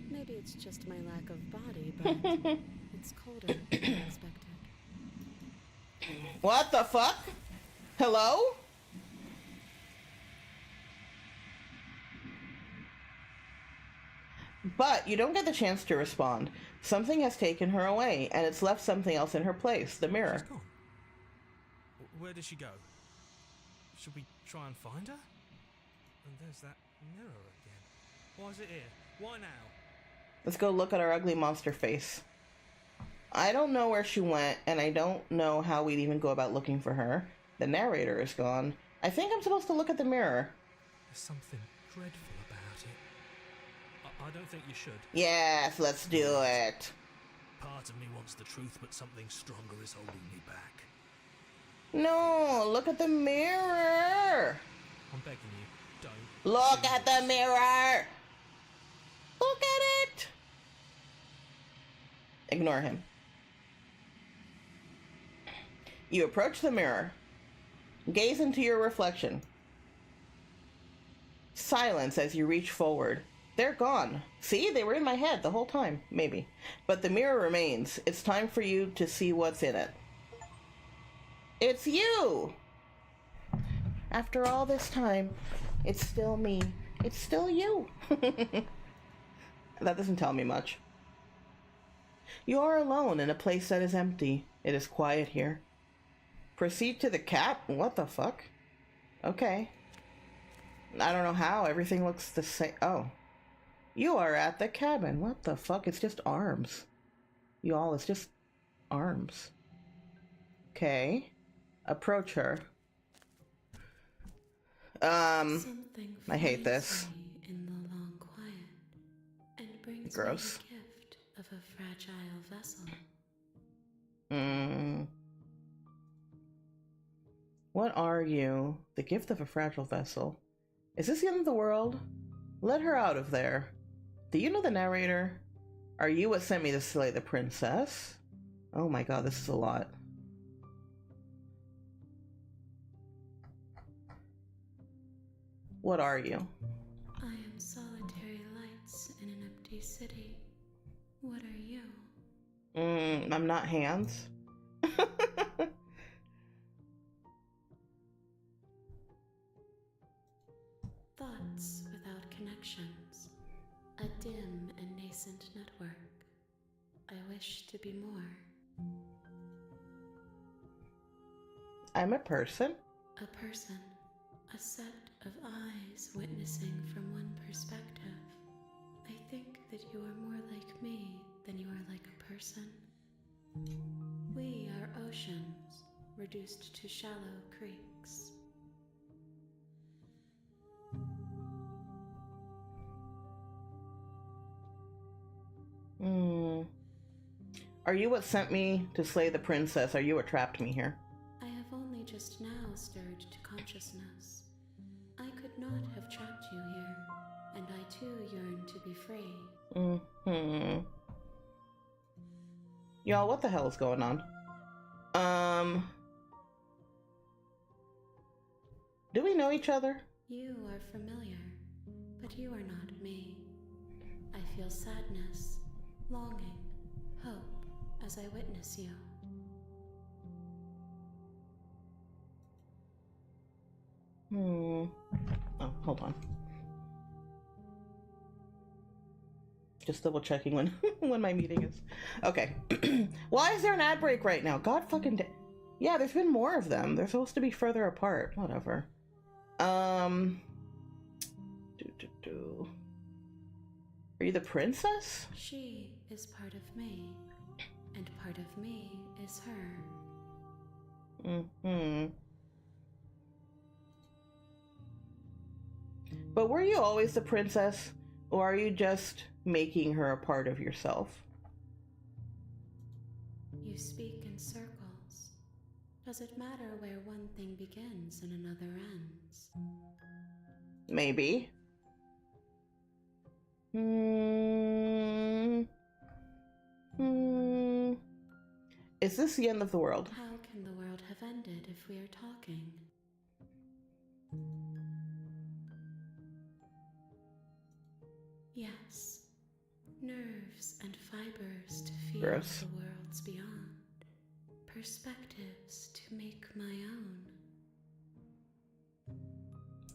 Maybe it's just my lack of body, but it's colder than I expected. What the fuck? Hello? But you don't get the chance to respond. Something has taken her away, and it's left something else in her place, the mirror. She's gone. Where did she go? Should we try and find her? And there's that mirror again. Why is it here? Why now? Let's go look at our ugly monster face. I don't know where she went, and I don't know how we'd even go about looking for her. The narrator is gone. I think I'm supposed to look at the mirror. There's something dreadful about it. I don't think you should. Yes, let's do it. Part of me wants the truth, but something stronger is holding me back. No, look at the mirror. I'm begging you, don't. Look do at this. the mirror. Look at it. Ignore him. You approach the mirror. Gaze into your reflection. Silence as you reach forward. They're gone. See, they were in my head the whole time, maybe. But the mirror remains. It's time for you to see what's in it. It's you! After all this time, it's still me. It's still you. That doesn't tell me much. You are alone in a place that is empty. It is quiet here. Proceed to the cap? What the fuck? Okay. I don't know how. Everything looks the same. Oh. You are at the cabin. What the fuck? It's just arms. Y'all, it's just arms. Okay. Approach her. Something I hate this. finds me in the long quiet and brings Gross. me the gift of a fragile vessel. What are you? The gift of a fragile vessel. Is this the end of the world? Let her out of there. Do you know the narrator? Are you what sent me to slay the princess? Oh my god, this is a lot. What are you? I am solitary light Coffee City. What are you? I'm not Hands. Thoughts without connections. A dim and nascent network. I wish to be more. I'm a person. A person. A set of eyes witnessing from one perspective. I think that you are more like me than you are like a person. We are oceans, reduced to shallow creeks. Are you what sent me to slay the princess? Are you what trapped me here? I have only just now stirred to consciousness. I could not have trapped you here, and I too yearn to be free. Y'all, what the hell is going on? Do we know each other? You are familiar, but you are not me. I feel sadness, longing, hope as I witness you. Oh, hold on. Just double checking when when my meeting is. Okay. Why is there an ad break right now? God fucking yeah, there's been more of them. They're supposed to be further apart. Whatever. Are you the princess? She is part of me, and part of me is her. But were you always the princess, or are you just making her a part of yourself? You speak in circles. Does it matter where one thing begins and another ends? Maybe. Is this the end of the world? How can the world have ended if we are talking? Yes. Nerves and fibers to feel Gross. the worlds beyond. Perspectives to make my own.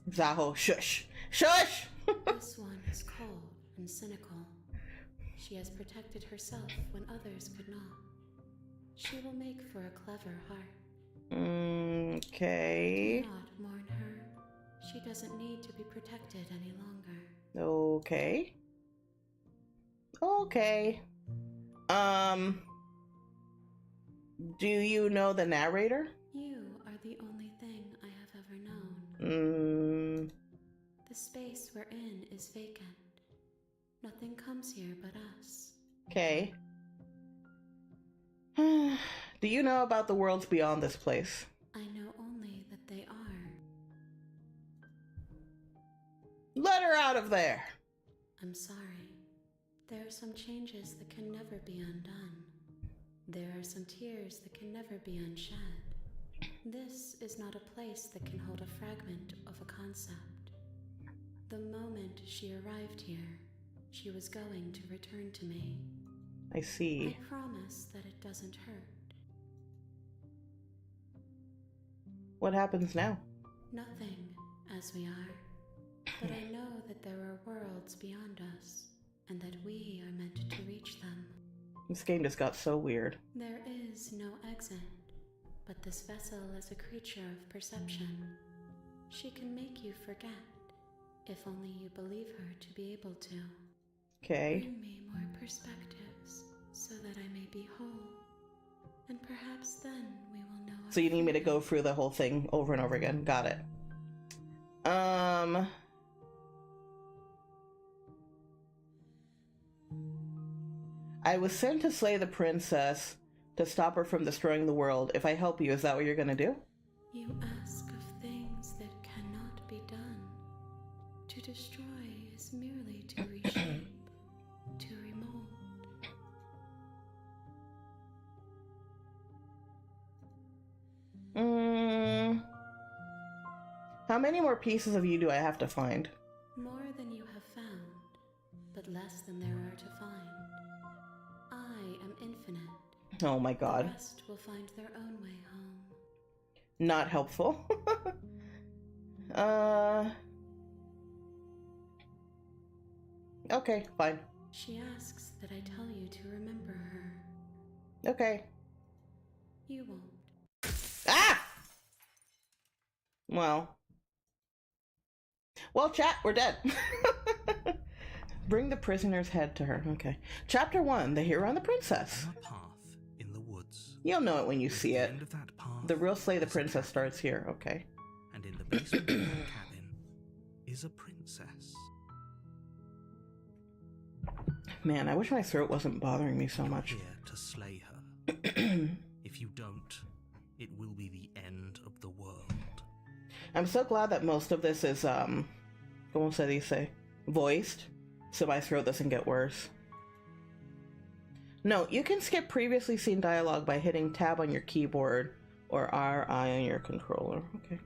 Zaho, shush! Shush! This one is cold and cynical. She has protected herself when others could not. She will make for a clever heart. Okay. Do not mourn her. She doesn't need to be protected any longer. Okay. Okay. Do you know the narrator? You are the only thing I have ever known. The space we're in is vacant. Nothing comes here but us. Okay. Do you know about the worlds beyond this place? I know only that they are. Let her out of there! I'm sorry. There are some changes that can never be undone. There are some tears that can never be unshed. This is not a place that can hold a fragment of a concept. The moment she arrived here, she was going to return to me. I see. I promise that it doesn't hurt. What happens now? Nothing, as we are. But I know that there are worlds beyond us, and that we are meant to reach them. This game just got so weird. There is no exit, but this vessel is a creature of perception. She can make you forget, if only you believe her to be able to. Okay. Bring me more perspectives, so that I may be whole. And perhaps then we will know. So you need me to go through the whole thing over and over again. Got it. I was sent to slay the princess to stop her from destroying the world. If I help you, is that what you're gonna do? You ask of things that cannot be done. To destroy is merely to reshape, to remold. How many more pieces of you do I have to find? More than you have found, but less than there are to find. I am infinite. Oh my The god. rest will find their own way home. Not helpful. Okay, fine. She asks that I tell you to remember her. Okay. You won't. Ah! Well, chat, we're dead. Bring the prisoner's head to her. Okay. Chapter 1, The Hero and the Princess. On a path in the woods. You'll know it when you At see the it. end of that path The real Slay the is a Princess cabin, starts here. Okay. and in the basement of that cabin is a princess. Man, I wish my throat wasn't bothering me so much. Here to slay her. If you don't, it will be the end of the world. I'm so glad that most of this is, como se dice, voiced, so my throat doesn't get worse. No, you can skip previously seen dialogue by hitting tab on your keyboard or RI on your controller. Okay.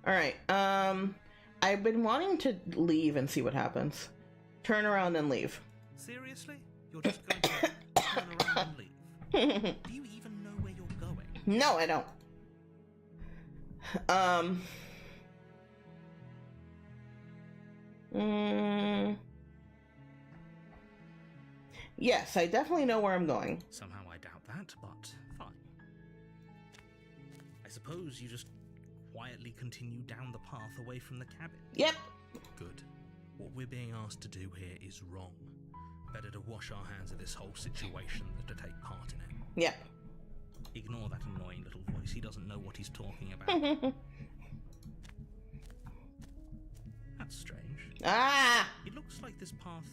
Alright, I've been wanting to leave and see what happens. Turn around and leave. Seriously? You're just going to turn around and leave? Do you even know where you're going? No, I don't. Yes, I definitely know where I'm going. Somehow I doubt that, but fine. I suppose you just quietly continue down the path away from the cabin. Yep. Good. What we're being asked to do here is wrong. Better to wash our hands of this whole situation than to take part in it. Yep. Ignore that annoying little voice. He doesn't know what he's talking about. That's strange. Ah! It looks like this path...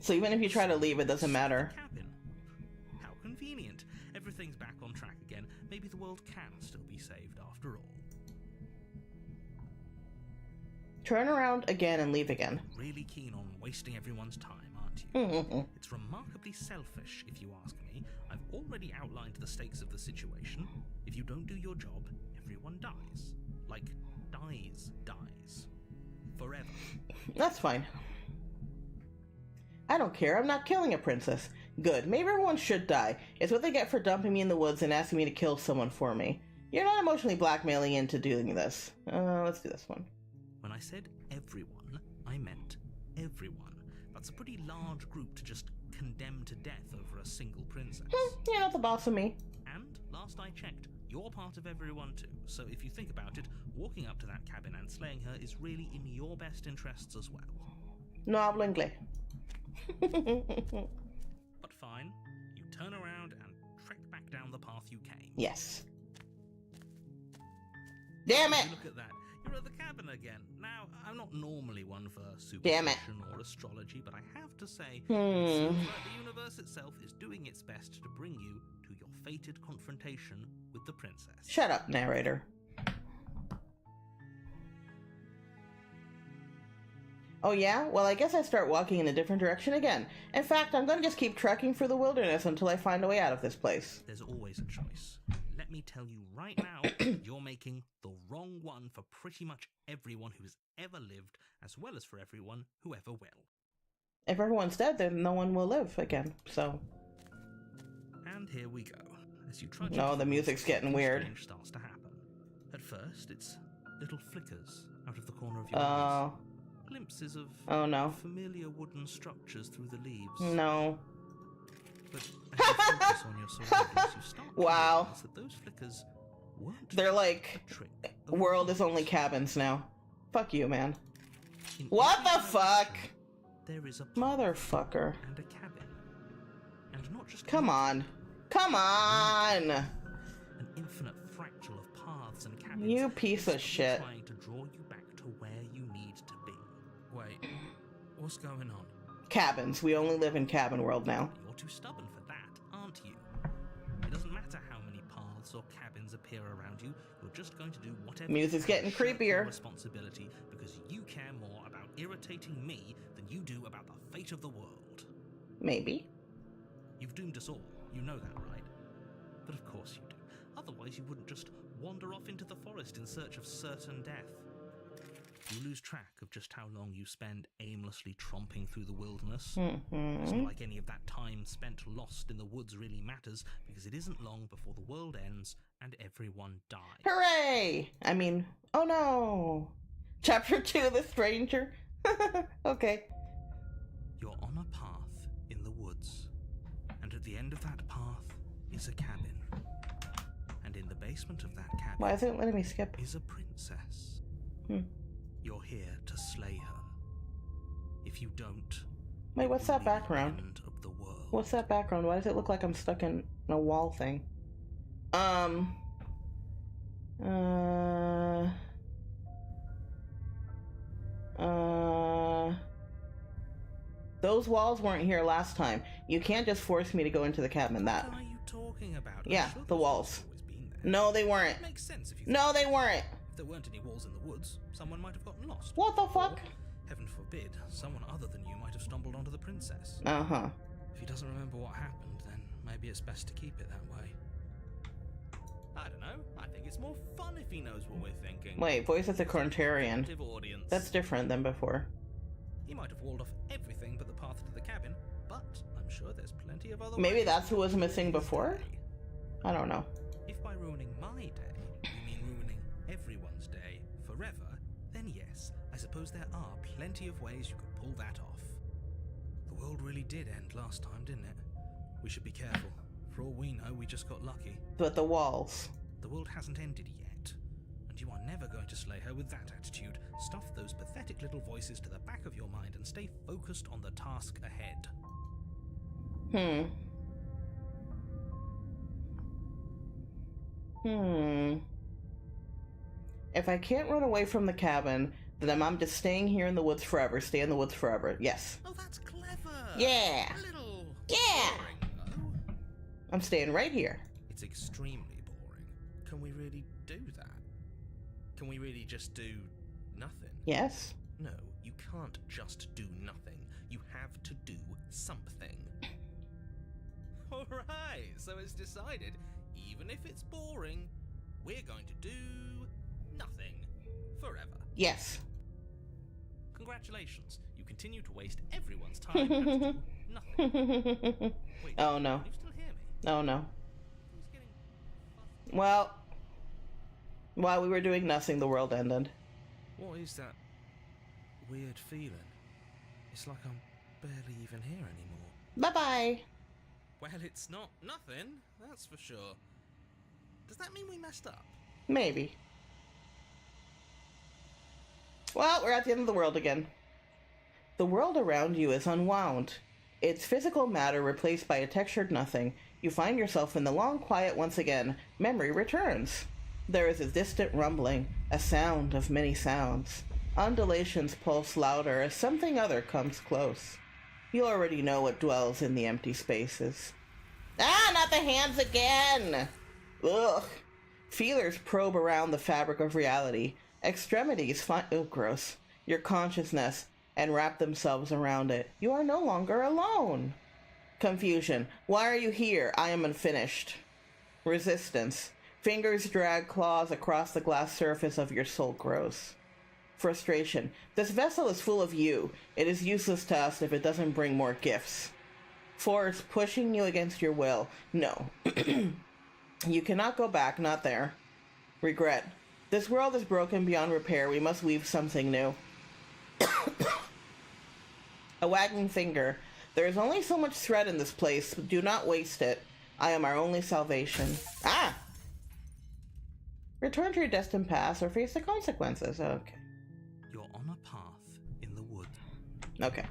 So even if you try to leave, it doesn't matter. Cabin. How convenient. Everything's back on track again. Maybe the world can still be saved after all. Turn around again and leave again. Really keen on wasting everyone's time, aren't you? It's remarkably selfish, if you ask me. I've already outlined the stakes of the situation. If you don't do your job, everyone dies. Like, dies. Forever. That's fine. I don't care. I'm not killing a princess. Good. Maybe everyone should die. It's what they get for dumping me in the woods and asking me to kill someone for me. You're not emotionally blackmailing into doing this. Let's do this one. When I said everyone, I meant everyone. That's a pretty large group to just condemn to death over a single princess. You're not the boss of me. And, last I checked, you're part of everyone too. So if you think about it, walking up to that cabin and slaying her is really in your best interests as well. No hablo inglés. But fine, you turn around and trek back down the path you came. Yes. Damn it! Look at that. You're at the cabin again. Now, I'm not normally one for Damn it. superstition or astrology, but I have to say, it Hmm. seems like the universe itself is doing its best to bring you to your fated confrontation with the princess. Shut up, narrator. Oh yeah? Well, I guess I start walking in a different direction again. In fact, I'm gonna just keep trekking through the wilderness until I find a way out of this place. There's always a choice. Let me tell you right now, you're making the wrong one for pretty much everyone who has ever lived, as well as for everyone who ever will. If everyone's dead, then no one will live again, so... And here we go. As you trudge No, into the music's woods, getting something weird. strange starts to happen. At first, it's little flickers out of the corner of your eyes. Glimpses of Oh no. familiar wooden structures through the leaves. No. But as you focus on your surroundings, you start to Wow. realize that those flickers weren't They're like, a trick. world is only cabins now. Fuck you, man. In What every the fuck? direction, there is a path Motherfucker. and a cabin. And not just Come any on. cabin, Come on! an infinite fractal of paths and cabins. You piece of instantly shit. Trying to draw you back to where you need to be. Wait, what's going on? Cabins. We only live in cabin world now. You're too stubborn for that, aren't you? It doesn't matter how many paths or cabins appear around you. You're just going to do whatever. Music's you can getting to shirk your creepier. Responsibility because you care more about irritating me than you do about the fate of the world. Maybe. You've doomed us all. You know that, right? But of course you do. Otherwise you wouldn't just wander off into the forest in search of certain death. You lose track of just how long you spend aimlessly tromping through the wilderness. Mm-hmm. It's not like any of that time spent lost in the woods really matters, because it isn't long before the world ends and everyone dies. Hooray! I mean, oh no! Chapter 2, The Stranger. Okay. You're on a path in the woods, and at the end of that path is a cabin. And in the basement of that cabin Why isn't it letting me skip? is a princess. Hmm. You're here to slay her. If you don't, Wait, what's it will that be the background? end of the world. What's that background? Why does it look like I'm stuck in a wall thing? Those walls weren't here last time. You can't just force me to go into the cabin. That. What are you talking about? I'm Yeah, sure the those walls. have always been there. No, they weren't. It makes sense if you No, think they weren't. if there weren't any walls in the woods, someone might have gotten lost. What the Or, fuck? heaven forbid, someone other than you might have stumbled onto the princess. Uh-huh. If he doesn't remember what happened, then maybe it's best to keep it that way. I don't know. I think it's more fun if he knows what we're thinking. Wait, voice of the Corntarian. Active audience. That's different than before. He might have walled off everything but the path to the cabin, but I'm sure there's plenty of other Maybe ways that's who to was ruin missing his before? day. I don't know. If by ruining my day, you mean ruining everyone's day forever, then yes, I suppose there are plenty of ways you could pull that off. The world really did end last time, didn't it? We should be careful. For all we know, we just got lucky. But the walls. The world hasn't ended yet, and you are never going to slay her with that attitude. Stuff those pathetic little voices to the back of your mind and stay focused on the task ahead. If I can't run away from the cabin, then I'm just staying here in the woods forever. Stay in the woods forever. Yes. Oh, that's clever! Yeah. A little Yeah. boring, though. I'm staying right here. It's extremely boring. Can we really do that? Can we really just do nothing? Yes. No, you can't just do nothing. You have to do something. Alright, so it's decided. Even if it's boring, we're going to do nothing. Forever. Yes. Congratulations. You continue to waste everyone's time and do nothing. Wait, Oh no. can you still hear me? Oh no. Who's getting fussy? Well, while we were doing nothing, the world ended. What is that weird feeling? It's like I'm barely even here anymore. Bye-bye. Well, it's not nothing, that's for sure. Does that mean we messed up? Maybe. Well, we're at the end of the world again. The world around you is unwound. Its physical matter replaced by a textured nothing. You find yourself in the long quiet once again. Memory returns. There is a distant rumbling, a sound of many sounds. Undulations pulse louder as something other comes close. You already know what dwells in the empty spaces. Ah, not the hands again! Ugh. Feelers probe around the fabric of reality. Extremities find gross. Your consciousness and wrap themselves around it. You are no longer alone. Confusion. Why are you here? I am unfinished. Resistance. Fingers drag claws across the glass surface of your soul grows. Frustration. This vessel is full of you. It is useless to us if it doesn't bring more gifts. Force pushing you against your will. No. You cannot go back, not there. Regret. This world is broken beyond repair. We must weave something new. A wagging finger. There is only so much thread in this place. Do not waste it. I am our only salvation. Ah! Return to your destined path or face the consequences. Okay. You're on a path in the woods. Okay.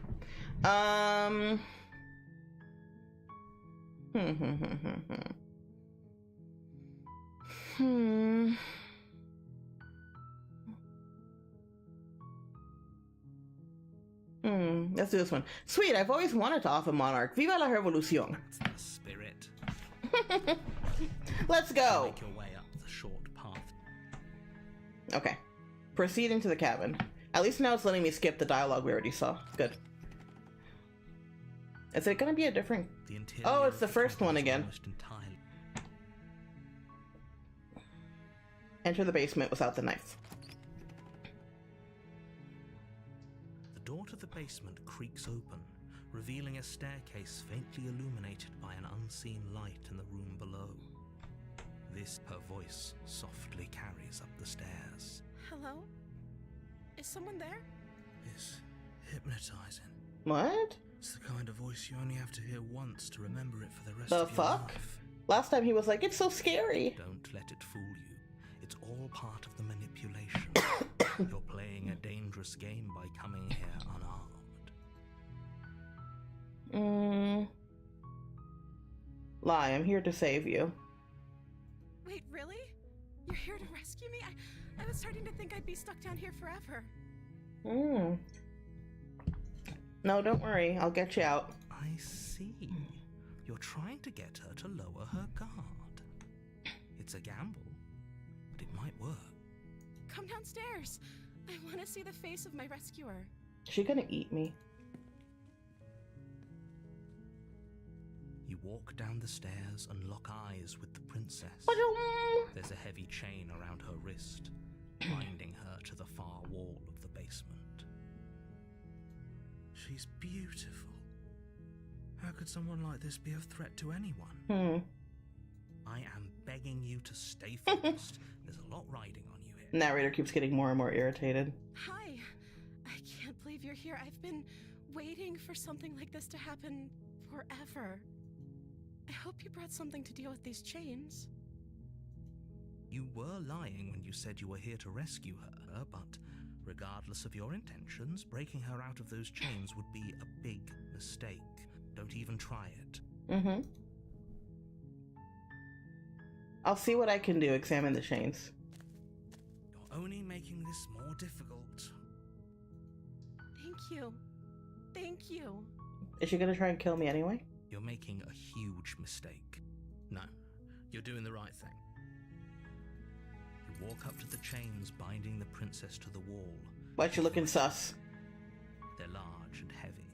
Let's do this one. Sweet, I've always wanted to off a monarch. Viva la revolución. That's the spirit. Let's go. Make your way up the short path. Okay. Proceeding to the cabin. At least now it's letting me skip the dialogue we already saw. Good. Is it gonna be a different... The interior Oh, it's of the first cabin one is again. almost entirely- Enter the basement without the knife. door to the basement creaks open, revealing a staircase faintly illuminated by an unseen light in the room below. This, her voice softly carries up the stairs. Hello? Is someone there? It's hypnotizing. What? It's the kind of voice you only have to hear once to remember it for the rest The of your fuck? life. Last time he was like, it's so scary. Don't let it fool you. It's all part of the manipulation. You're playing a dangerous game by coming here unarmed. Lie, I'm here to save you. Wait, really? You're here to rescue me? I was starting to think I'd be stuck down here forever. No, don't worry. I'll get you out. I see. You're trying to get her to lower her guard. It's a gamble, but it might work. Come downstairs. I want to see the face of my rescuer. Is she gonna eat me? You walk down the stairs and lock eyes with the princess. There's a heavy chain around her wrist, binding her to the far wall of the basement. She's beautiful. How could someone like this be a threat to anyone? I am begging you to stay focused. There's a lot riding on you here. Narrator keeps getting more and more irritated. Hi. I can't believe you're here. I've been waiting for something like this to happen forever. I hope you brought something to deal with these chains. You were lying when you said you were here to rescue her, but regardless of your intentions, breaking her out of those chains would be a big mistake. Don't even try it. I'll see what I can do. Examine the chains. You're only making this more difficult. Thank you. Thank you. Is she gonna try and kill me anyway? You're making a huge mistake. No, you're doing the right thing. You walk up to the chains binding the princess to the wall. Why'd you looking sus? They're large and heavy,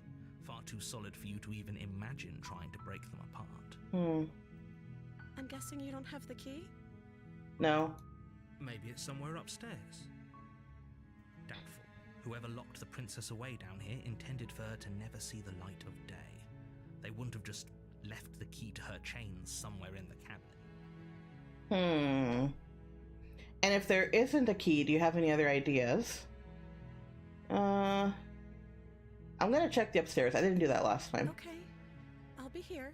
far too solid for you to even imagine trying to break them apart. I'm guessing you don't have the key? No. Maybe it's somewhere upstairs. Doubtful. Whoever locked the princess away down here intended for her to never see the light of day. They wouldn't have just left the key to her chains somewhere in the cabin. And if there isn't a key, do you have any other ideas? I'm gonna check the upstairs. I didn't do that last time. Okay. I'll be here.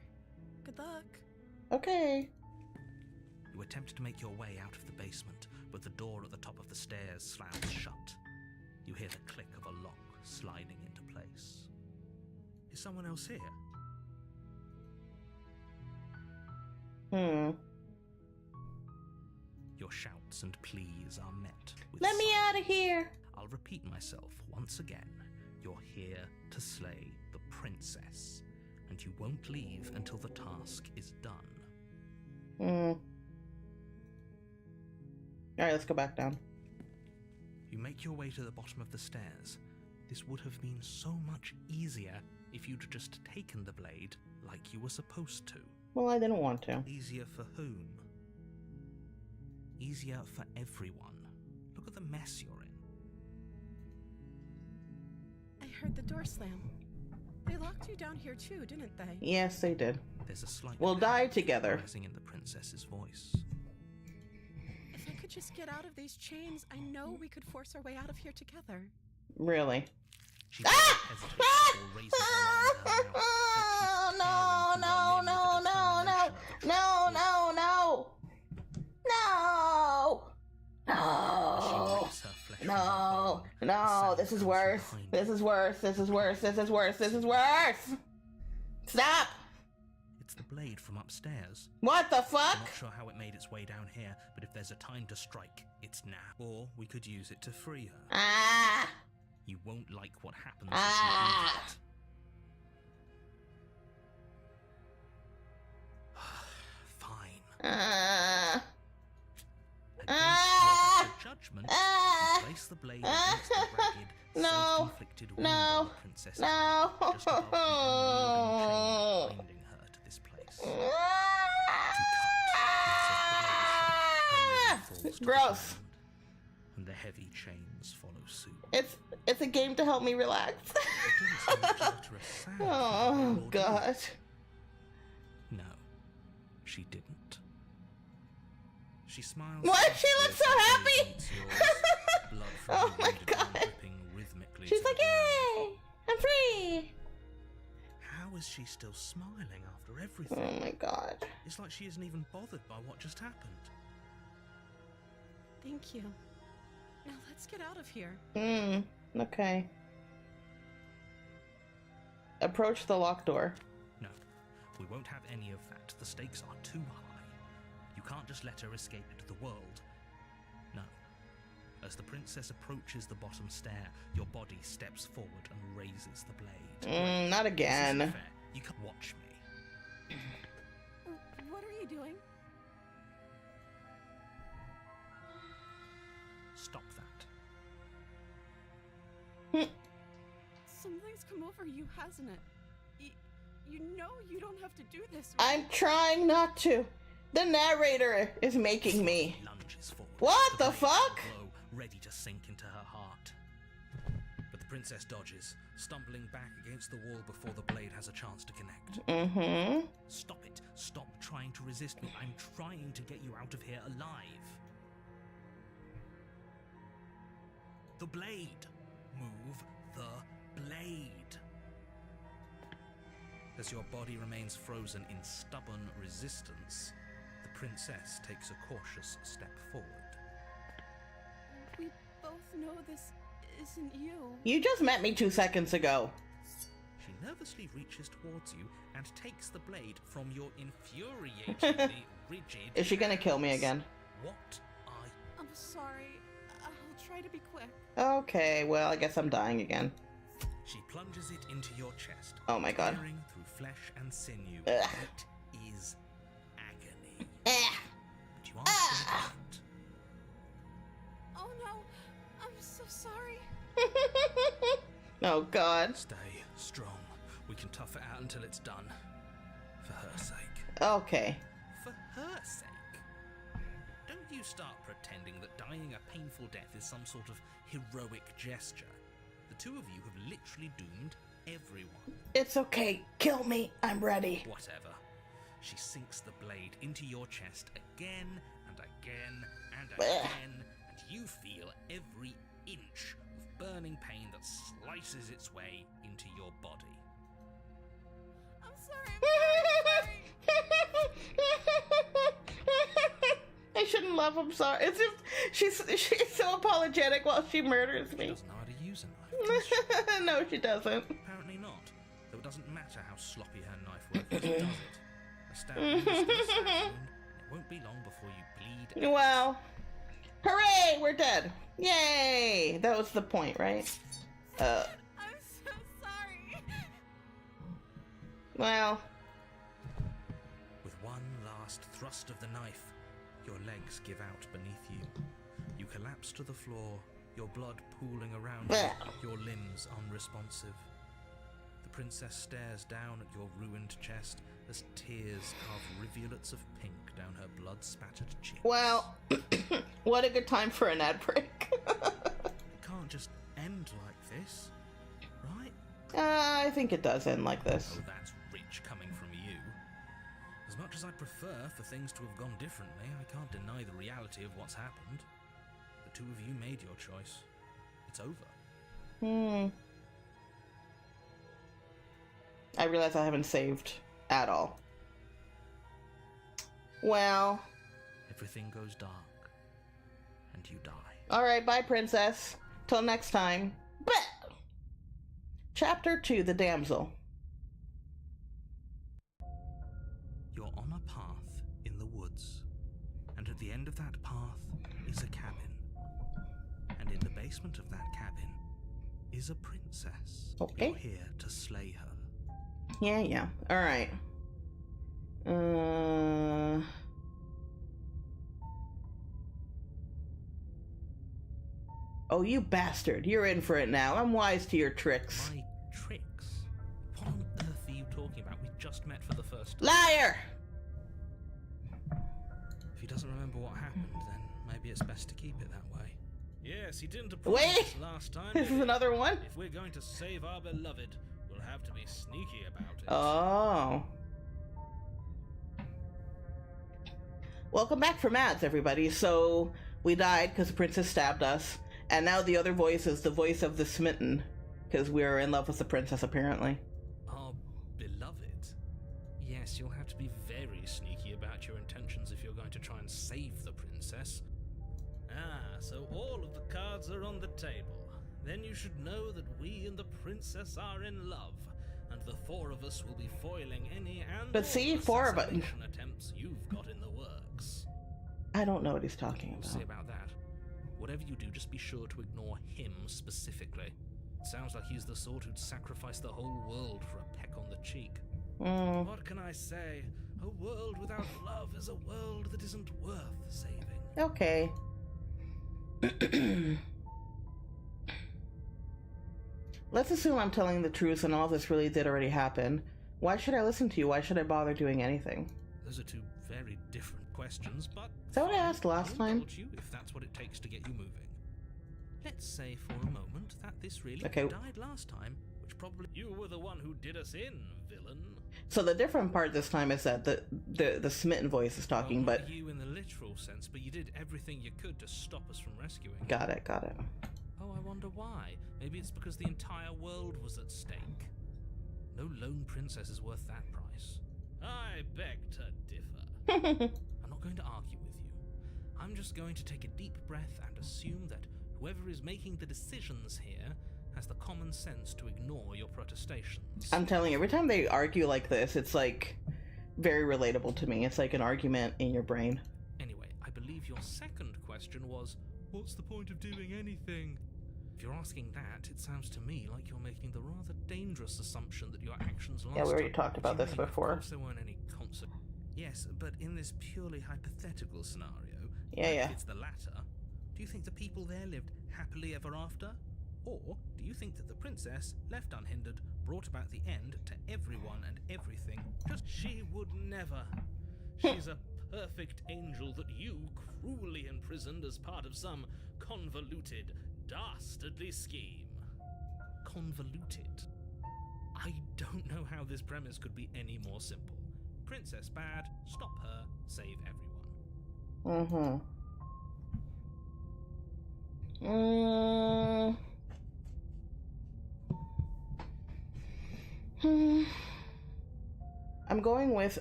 Good luck. Okay. You attempt to make your way out of the basement, but the door at the top of the stairs slams shut. You hear the click of a lock sliding into place. Is someone else here? Your shouts and pleas are met with Let me silence. out of here. I'll repeat myself once again. You're here to slay the princess, and you won't leave until the task is done. Alright, let's go back down. You make your way to the bottom of the stairs. This would have been so much easier if you'd just taken the blade like you were supposed to. Well, I didn't want to. Easier for whom? Easier for everyone. Look at the mess you're in. I heard the door slam. They locked you down here too, didn't they? Yes, they did. There's a slight We'll die together. rising in the princess's voice. If I could just get out of these chains, I know we could force our way out of here together. Really? She hesitates before raising her arm to her mouth, No, no, no, no, no, no, no, no. No! No! No! No! This is worse. This is worse. This is worse. This is worse. This is worse! Stop! It's the blade from upstairs. What the I'm fuck? not sure how it made its way down here, but if there's a time to strike, it's now. Or we could use it to free her. Ah! You won't like what happens Ah! if you use it. Fine. Against your better judgment, you place the blade against the ragged, self-inflicted wound on the princess's arm, just above the unyielding chain binding her to this place. To cut, the blade is sharp, her limb falls to the Gross. ground, and the heavy chains follow suit. It's It's a game to help me relax. It didn't seem to utter a sound Oh, through the whole God. ordeal. No, she didn't. She smiles. What? She softly looks as so her happy. gaze meets yours, blood from Oh her my wounded arm God. dripping rhythmically She's to the like, ground. yay! I'm free! How is she still smiling after everything? Oh my God. It's like she isn't even bothered by what just happened. Thank you. Now let's get out of here. Okay. Approach the locked door. No, we won't have any of that. The stakes are too high. You can't just let her escape into the world. No. As the princess approaches the bottom stair, your body steps forward and raises the blade. Not This again. isn't fair. You can watch me. What are you doing? Stop that. Something's come over you, hasn't it? You know you don't have to do this. Right? I'm trying not to. The narrator is making me. Lunges forward. What the blade fuck? blow, ready to sink into her heart. But the princess dodges, stumbling back against the wall before the blade has a chance to connect. Stop it. Stop trying to resist me. I'm trying to get you out of here alive. The blade. Move the blade. As your body remains frozen in stubborn resistance, the princess takes a cautious step forward. We both know this isn't you. You just met me 2 seconds ago. She nervously reaches towards you and takes the blade from your infuriatingly rigid Is she gonna kill me hands. again? What are I'm sorry. I'll try to be quick. Okay, well, I guess I'm dying again. She plunges it into your chest. Oh my God. Tearing through flesh and sinew. Ugh. It is agony. Eh. But you aren't dead yet. Oh no, I'm so sorry. Oh God. Stay strong. We can tough it out until it's done. For her sake. Okay. For her sake? Don't you start pretending that dying a painful death is some sort of heroic gesture. The two of you have literally doomed everyone. It's okay. Kill me. I'm ready. Whatever. She sinks the blade into your chest again and again and Blech. again, and you feel every inch of burning pain that slices its way into your body. I'm sorry. I shouldn't love him. Sorry. It's just she's so apologetic while she murders She me. doesn't know how to use a knife, does she? No, she doesn't. Apparently not. Though it doesn't matter how sloppy her knife work is, does it? A stab wound is still a stab wound. It won't be long before you bleed. Well, hooray! We're dead. Yay! That was the point, right? I'm so sorry. Well, With one last thrust of the knife, your legs give out beneath you. You collapse to the floor, your blood pooling around Blech. you, your limbs unresponsive. The princess stares down at your ruined chest as tears carve rivulets of pink down her blood-spattered cheeks. well, what a good time for an ad break. It can't just end like this, right? I think it does end like this. Oh, that's rich coming from you. As much as I prefer for things to have gone differently, I can't deny the reality of what's happened. The two of you made your choice. It's over. I realize I haven't saved at all. Well, Everything goes dark, and you die. alright, bye, princess. Till next time. Bleh. Chapter 2, The Damsel. You're on a path in the woods, and at the end of that path is a cabin. And in the basement of that cabin is a princess. Okay. You're here to slay her. Yeah. Alright. Oh, you bastard. You're in for it now. I'm wise to your tricks. My tricks? What on earth are you talking about? We just met for the first time. Liar! If he doesn't remember what happened, then maybe it's best to keep it that way. Yes, he didn't approve Wait! this last time. This did is he? another one? If we're going to save our beloved, we'll have to be sneaky about it. Oh. Welcome back from ads, everybody. So, we died because the princess stabbed us. And now the other voice is the voice of the smitten. Because we're in love with the princess, apparently. Our beloved? Yes, you'll have to be very sneaky about your intentions if you're going to try and save the princess. Ah, so all of the cards are on the table. Then you should know that we and the princess are in love, and the four of us will be foiling any and But see, four of us. assassination attempts you've got in the works. I don't know what he's talking We'll see about. about that. Whatever you do, just be sure to ignore him specifically. Sounds like he's the sort who'd sacrifice the whole world for a peck on the cheek. What can I say? A world without love is a world that isn't worth saving. Okay. Let's assume I'm telling the truth and all this really did already happen. Why should I listen to you? Why should I bother doing anything? Those are two very different questions, but... Is that what I asked last I'll time? indulge you if that's what it takes to get you moving. Let's say for a moment that this really Okay. died last time, which probably... You were the one who did us in, villain. So the different part this time is that the smitten voice is talking, Well, but... not you in the literal sense, but you did everything you could to stop us from rescuing you. Got it. Oh, I wonder why. Maybe it's because the entire world was at stake. No lone princess is worth that price. I beg to differ. I'm not going to argue with you. I'm just going to take a deep breath and assume that whoever is making the decisions here has the common sense to ignore your protestations. I'm telling you, every time they argue like this, it's like very relatable to me. It's like an argument in your brain. Anyway, I believe your second question was, what's the point of doing anything? If you're asking that, it sounds to me like you're making the rather dangerous assumption that your actions last Yeah, we already time talked about this accumulated. before. Of course there weren't any consequences. Yes, but in this purely hypothetical scenario, Yeah. if it's the latter, do you think the people there lived happily ever after? Or do you think that the princess, left unhindered, brought about the end to everyone and everything? Just she would never. She's a perfect angel that you cruelly imprisoned as part of some convoluted, dastardly scheme. Convoluted? I don't know how this premise could be any more simple. Princess bad, stop her, save everyone.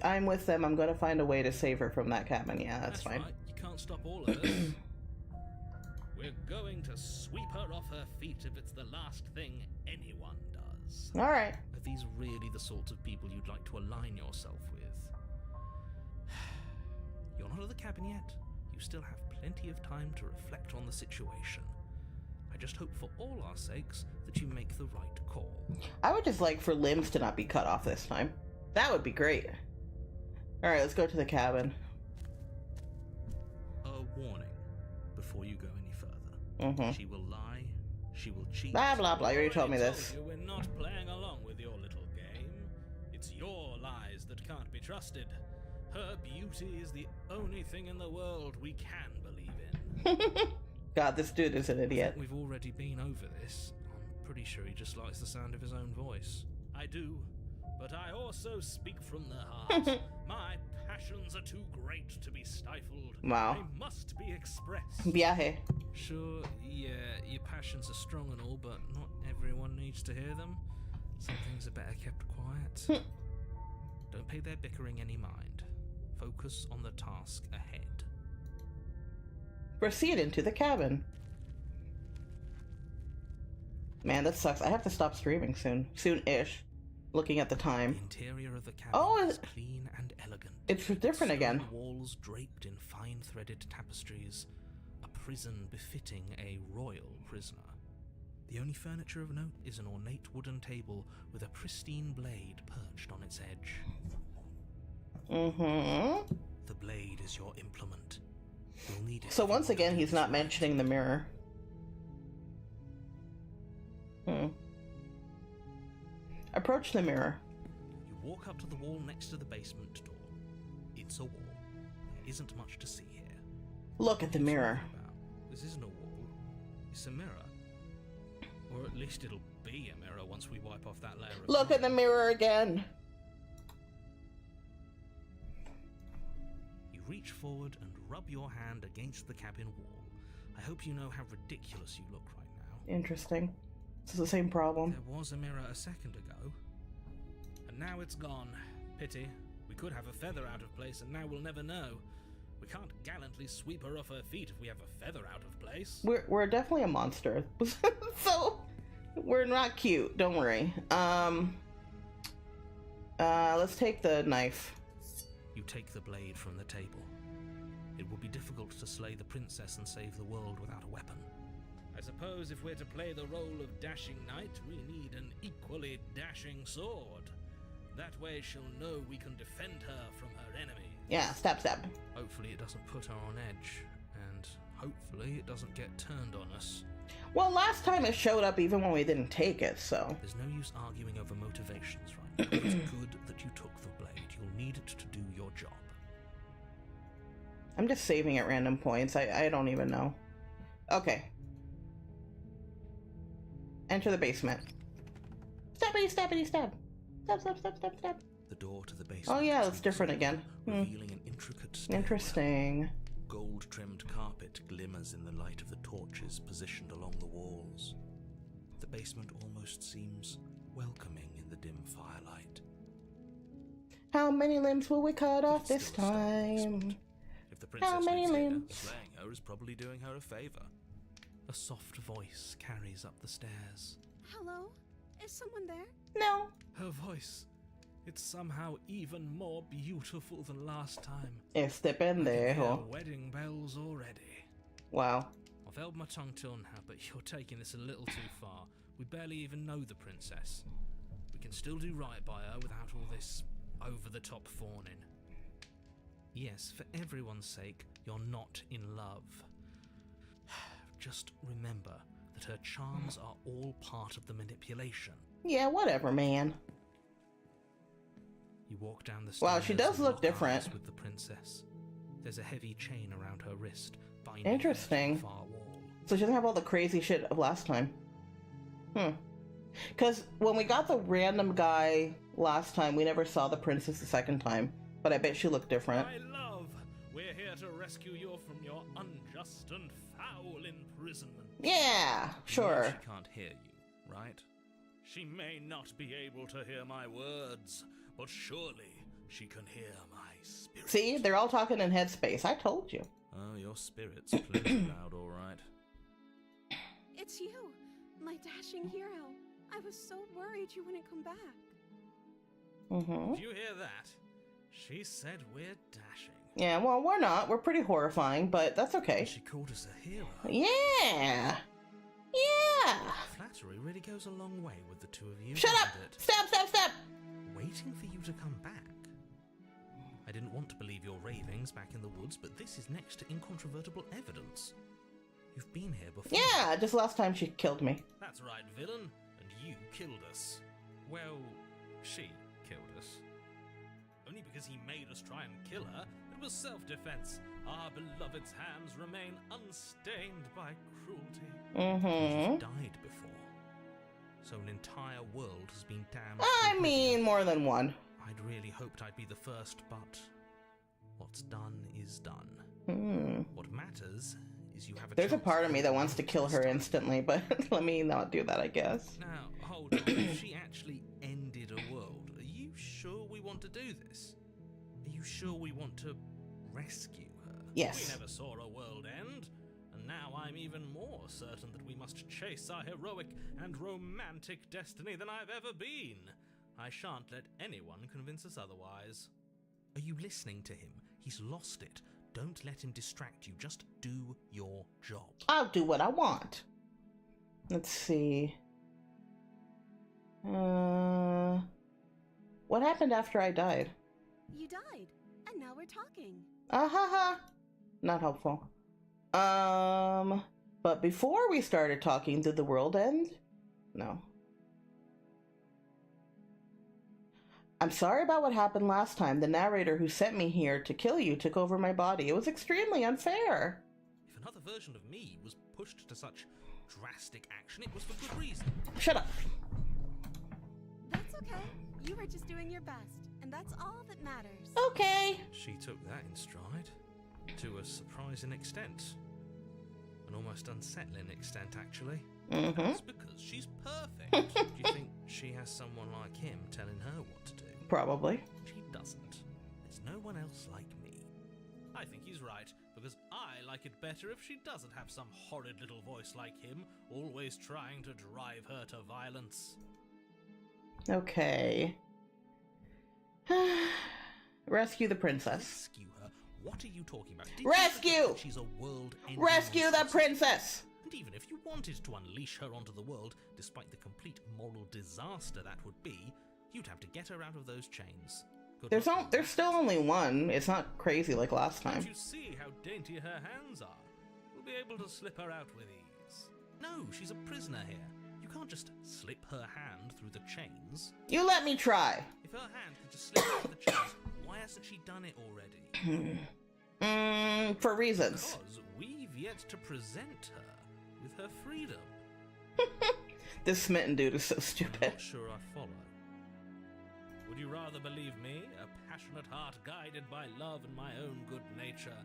I'm with them. I'm going to find a way to save her from that cabin. Yeah, that's fine. Right. You can't stop all of us. We're going to sweep her off her feet if it's the last thing anyone does. All right. Are these really the sorts of people you'd like to align yourself with? You're not at the cabin yet. You still have plenty of time to reflect on the situation. I just hope for all our sakes that you make the right call. I would just like for limbs to not be cut off this time. That would be great. All right, let's go to the cabin. A warning before you go any further. She will lie. She will cheat. Blah, blah, blah. You already told me this. You we're not playing along with your little game. It's your lies that can't be trusted. Her beauty is the only thing in the world we can believe in. God, this dude is an idiot. We've already been over this. I'm pretty sure he just likes the sound of his own voice. I do, but I also speak from the heart. My passions are too great to be stifled. Wow. They must be expressed. Viaje. Sure, yeah, your passions are strong and all, but not everyone needs to hear them. Some things are better kept quiet. Don't pay their bickering any mind. Focus on the task ahead. Proceed into the cabin. Man, that sucks. I have to stop streaming soon. Soon-ish. Looking at the time. The interior of the cabin Oh, is clean and elegant. It's different again. Stone walls draped in fine-threaded tapestries. A prison befitting a royal prisoner. The only furniture of note is an ornate wooden table with a pristine blade perched on its edge. The blade is your implement. You'll need it. So once again, he's not mentioning the mirror. Approach the mirror. You walk up to the wall next to the basement door. It's a wall. There isn't much to see here. Look at the mirror. This isn't a wall. It's a mirror. Or at least it'll be a mirror once we wipe off that layer of Look in the mirror again. You reach forward and rub your hand against the cabin wall. I hope you know how ridiculous you look right now. Interesting. This is the same problem. There was a mirror a second ago. And now it's gone. Pity. We could have a feather out of place and now we'll never know. We can't gallantly sweep her off her feet if we have a feather out of place. We're definitely a monster. So we're not cute, don't worry. Let's take the knife. You take the blade from the table. It would be difficult to slay the princess and save the world without a weapon. I suppose if we're to play the role of dashing knight, we need an equally dashing sword. That way she'll know we can defend her from her enemies. Yeah, stab. Hopefully it doesn't put her on edge, and hopefully it doesn't get turned on us. Well, last time it showed up even when we didn't take it, so... There's no use arguing over motivations right now. It's good that you took the blade. You'll need it to do your job. I'm just saving at random points. I don't even know. Okay. Enter the basement. Stabbity, stabbity, stab. Stab. The door to the basement. Oh yeah, it's different again. Revealing an intricate stairwell. Interesting. Gold-trimmed carpet glimmers in the light of the torches positioned along the walls. The basement almost seems welcoming in the dim firelight. How many limbs will we cut off this time? If the princess How many lives here, limbs? slaying her is probably doing her a favor. A soft voice carries up the stairs. Hello? Is someone there? No. Her voice, it's somehow even more beautiful than last time. It's the I can hear pendejo. wedding bells already. Wow. I've held my tongue till now, but you're taking this a little too far. We barely even know the princess. We can still do right by her without all this over-the-top fawning. Yes, for everyone's sake, you're not in love. Just remember that her charms are all part of the manipulation. Yeah, whatever, man. You walk down the stairs. Wow, she does and look lock different. eyes with the princess. There's a heavy chain around her wrist, binding Interesting. her to the far wall. So she doesn't have all the crazy shit of last time. Because when we got the random guy last time, we never saw the princess the second time. But I bet she looked different. My love, we're here to rescue you from your unjust and foul imprisonment. Yeah, sure. She can't hear you, right? She may not be able to hear my words, but surely she can hear my spirit. See, they're all talking in headspace. I told you. Oh, your spirit's plenty loud, all right. It's you, my dashing hero. I was so worried you wouldn't come back. Did you hear that? She said we're dashing. Yeah, well, we're not. We're pretty horrifying, but that's okay. She called us a hero. Yeah. Yeah. Flattery really goes a long way with the two of you. Shut up! doesn't it? Stop! Waiting for you to come back. I didn't want to believe your ravings back in the woods, but this is next to incontrovertible evidence. You've been here before. Yeah, just last time she killed me. That's right, villain. And you killed us. Well, she killed us. Only because he made us try and kill her. It was self-defense. Our beloved's hands remain unstained by cruelty. You've died before. So an entire world has been damned. I mean, more than one. I'd really hoped I'd be the first, but what's done is done. What matters is you have a There's a chance part of to me that wants to kill her this time. instantly, but let me not do that, I guess. Now, hold on. If she actually ended a world, are you sure we want to do this? Are you sure we want to rescue her? Yes. We never saw a world end, and now I'm even more certain that we must chase our heroic and romantic destiny than I've ever been. I shan't let anyone convince us otherwise. Are you listening to him? He's lost it. Don't let him distract you. Just do your job. I'll do what I want. Let's see. What happened after I died? You died, and now we're talking. Ha. Not helpful. But before we started talking, did the world end? No. I'm sorry about what happened last time. The narrator who sent me here to kill you took over my body. It was extremely unfair. If another version of me was pushed to such drastic action, it was for good reason. Shut up. That's okay. You were just doing your best, and that's all that matters. Okay. She took that in stride, to a surprising extent. An almost unsettling extent, actually. That's because she's perfect. Do you think she has someone like him telling her what to do? Probably. She doesn't. There's no one else like me. I think he's right, because I like it better if she doesn't have some horrid little voice like him, always trying to drive her to violence. Okay. Rescue the princess. Rescue her? What are you talking about? Did Rescue! you forget that she's a world-ending Rescue the monstrosity? princess! And even if you wanted to unleash her onto the world, despite the complete moral disaster that would be, you'd have to get her out of those chains. Good luck with There's that. still only one. It's not crazy like last time. Don't you see how dainty her hands are? We'll be able to slip her out with ease. No, she's a prisoner here. You can't just slip her hand through the chains. You let me try. If her hand could just slip through the chains, why hasn't she done it already? For reasons. Because we've yet to present her with her freedom. This smitten dude is so I'm stupid. not sure I follow. Would you rather believe me, a passionate heart guided by love and my own good nature?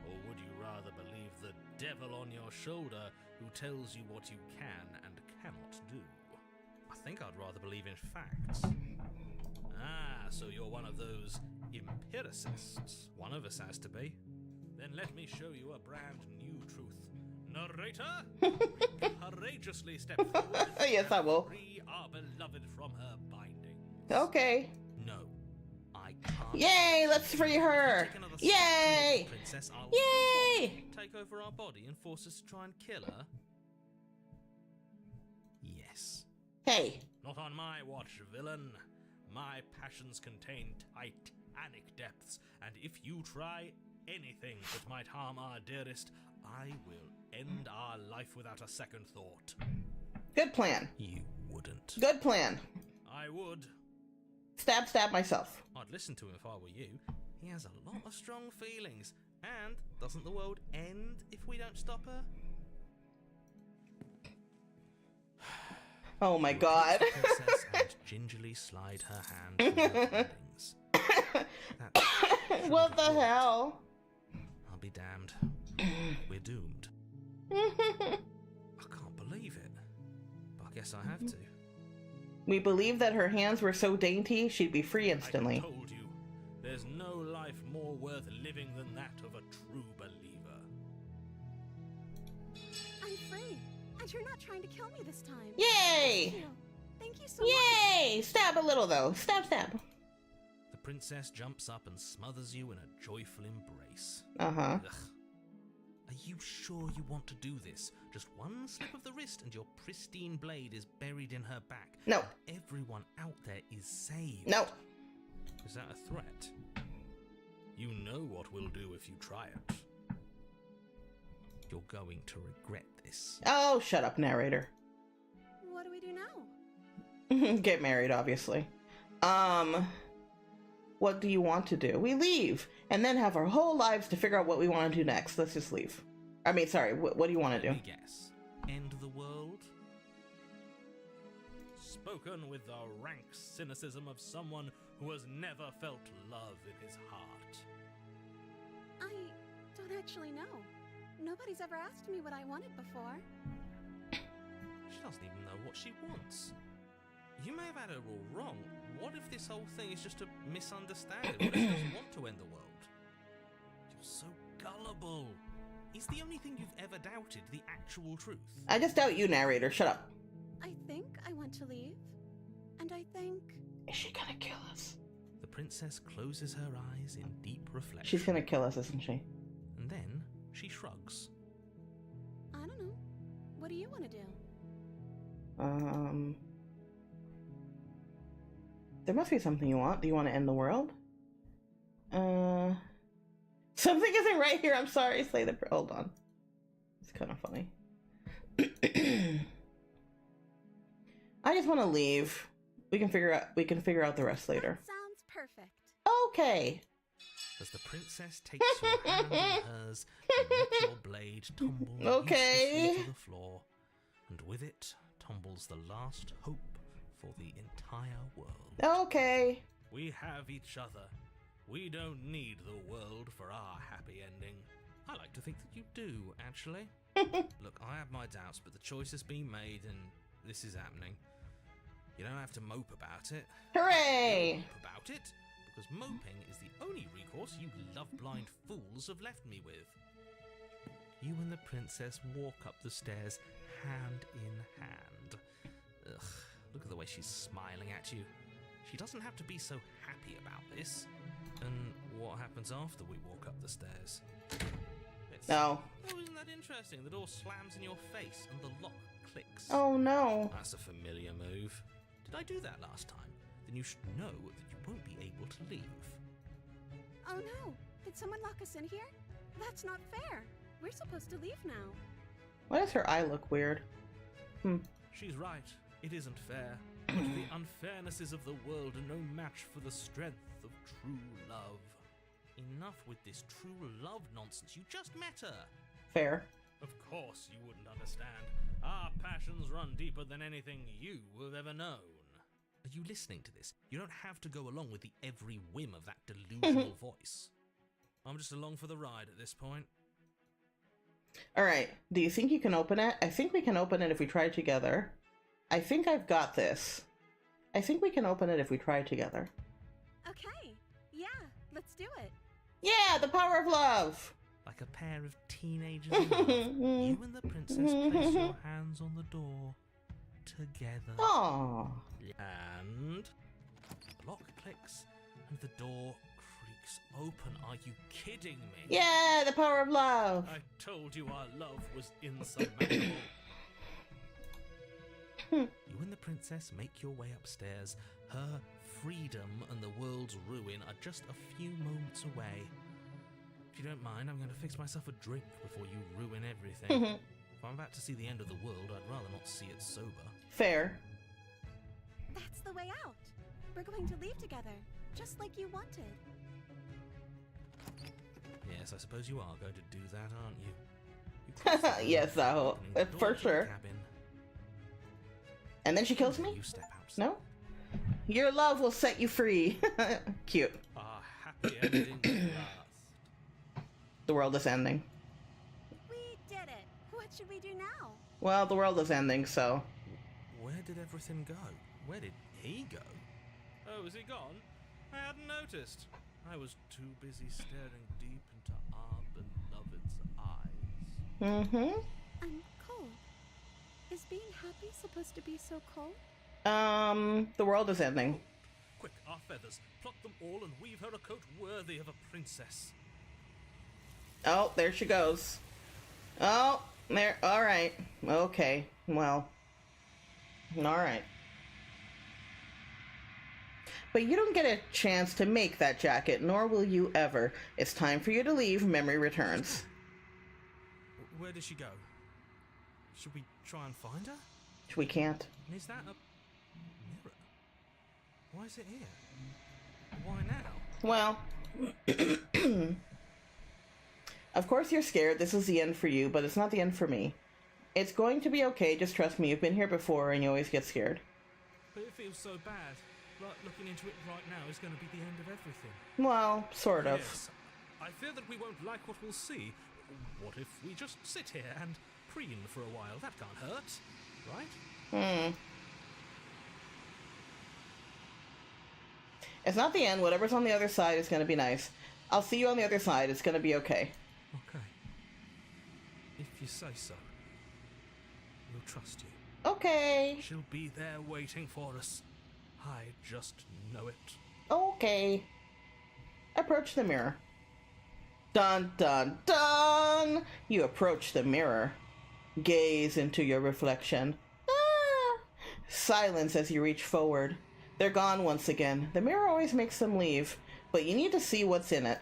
Or would you rather believe the devil on your shoulder who tells you what you can and cannot do? I think I'd rather believe in facts. Ah, so you're one of those empiricists. One of us has to be. Then let me show you a brand new truth. Narrator, courageously step forward. Yes, I will. Free our beloved from her binding. Okay. No, I can't. Yay, let's free her. Take another Yay! step, princess. I'll Yay! take over our body and force us to try and kill her. Yes. Hey. Not on my watch, villain. My passions contain titanic depths, and if you try anything that might harm our dearest, I will end our life without a second thought. Good plan. You wouldn't. Good plan. I would. Stab myself. I'd listen to him if I were you. He has a lot of strong feelings. And doesn't the world end if we don't stop her? Oh my god. The princess and gingerly slide her hand through her bindings. That What the shouldn't have hell? worked. I'll be damned. We're doomed. I can't believe it. But I guess I have to. We believe that her hands were so dainty, she'd be free instantly. I told you, there's no life more worth living than that of a true believer. I'm free, and you're not trying to kill me this time. Yay! Thank you. Thank you so much. Yay! Stab a little though. Stab. The princess jumps up and smothers you in a joyful embrace. Uh-huh. Ugh. Are you sure you want to do this? Just one slip of the wrist and your pristine blade is buried in her back. No. And everyone out there is saved. No. Is that a threat? You know what we'll do if you try it. You're going to regret this. Oh, shut up, narrator. What do we do now? Get married, obviously. What do you want to do? We leave, and then have our whole lives to figure out what we want to do next. Let's just leave. I mean, sorry, what do you want to Let do? me guess. End the world? Spoken with the rank cynicism of someone who has never felt love in his heart. I don't actually know. Nobody's ever asked me what I wanted before. She doesn't even know what she wants. You may have had her all wrong. What if this whole thing is just a misunderstanding? What if she doesn't want to end the world? You're so gullible. Is the only thing you've ever doubted the actual truth? I just doubt you, narrator. Shut up. I think I want to leave. And I think... Is she gonna kill us? The princess closes her eyes in deep reflection. She's gonna kill us, isn't she? And then she shrugs. I don't know. What do you want to do? There must be something you want. Do you want to end the world? Something isn't right here. I'm sorry. Say the. Hold on. It's kind of funny. I just want to leave. We can figure out the rest later. That sounds perfect. Okay. As the princess takes your hand in hers and lets your blade tumble Okay. uselessly to the floor, and with it tumbles the last hope for the entire world. Okay. We have each other. We don't need the world for our happy ending. I like to think that you do, actually. Look, I have my doubts, but the choice has been made and this is happening. You don't have to mope about it. Hooray! Mope about it, because moping is the only recourse you love-blind fools have left me with. You and the princess walk up the stairs hand in hand. Ugh, look at the way she's smiling at you. She doesn't have to be so happy about this. And what happens after we walk up the stairs? No. Oh, isn't that interesting? The door slams in your face and the lock clicks. Oh no. That's a familiar move. Did I do that last time? Then you should know that you won't be able to leave. Oh no! Did someone lock us in here? That's not fair. We're supposed to leave now. Why does her eye look weird? She's right. It isn't fair. But the unfairnesses of the world are no match for the strength of true love. Enough with this true love nonsense. You just met her. Fair. Of course you wouldn't understand. Our passions run deeper than anything you have ever known. Are you listening to this? You don't have to go along with the every whim of that delusional voice. I'm just along for the ride at this point. Alright, do you think you can open it? I think we can open it if we try together. I think I've got this. I think we can open it if we try together. Okay. Yeah, let's do it. Yeah, the power of love! Like a pair of teenagers in love, you and the princess place your hands on the door together. Aww. And the lock clicks and the door creaks open. Are you kidding me? Yeah, the power of love! I told you our love was insurmountable. You and the princess make your way upstairs. Her freedom and the world's ruin are just a few moments away. If you don't mind, I'm going to fix myself a drink before you ruin everything. If I'm about to see the end of the world, I'd rather not see it sober. Fair. That's the way out. We're going to leave together, just like you wanted. Yes, I suppose you are going to do that, aren't you? You cross the Yes, I hope. opening the door For to the sure. cabin. And then she kills me? You step outside. No? Your love will set you free. Cute. Our happy ending at last. The world is ending. We did it. What should we do now? Well, the world is ending, so... Where did everything go? Where did he go? Oh, is he gone? I hadn't noticed. I was too busy staring deep into our beloved's eyes. Mm-hmm. I'm cold. Is being happy supposed to be so cold? The world is ending. Quick, our feathers. Pluck them all and weave her a coat worthy of a princess. Oh, there she goes. Oh, there. Alright. Okay. Well. Alright. But you don't get a chance to make that jacket, nor will you ever. It's time for you to leave. Memory returns. Where did she go? Should we try and find her? We can't. And is that a mirror? Why is it here? Why now? Well, of course you're scared. This is the end for you, but it's not the end for me. It's going to be okay. Just trust me. You've been here before and you always get scared. But it feels so bad. Like looking into it right now is going to be the end of everything. Well, sort of. Yes. I fear that we won't like what we'll see. What if we just sit here and preen for a while? That can't hurt, right? It's not the end. Whatever's on the other side is going to be nice. I'll see you on the other side. It's going to be okay. Okay. If you say so. We'll trust you. Okay. She'll be there waiting for us. I just know it. Okay. Approach the mirror. Dun dun dun! You approach the mirror. Gaze into your reflection. Ah! Silence as you reach forward. They're gone once again. The mirror always makes them leave, but you need to see what's in it.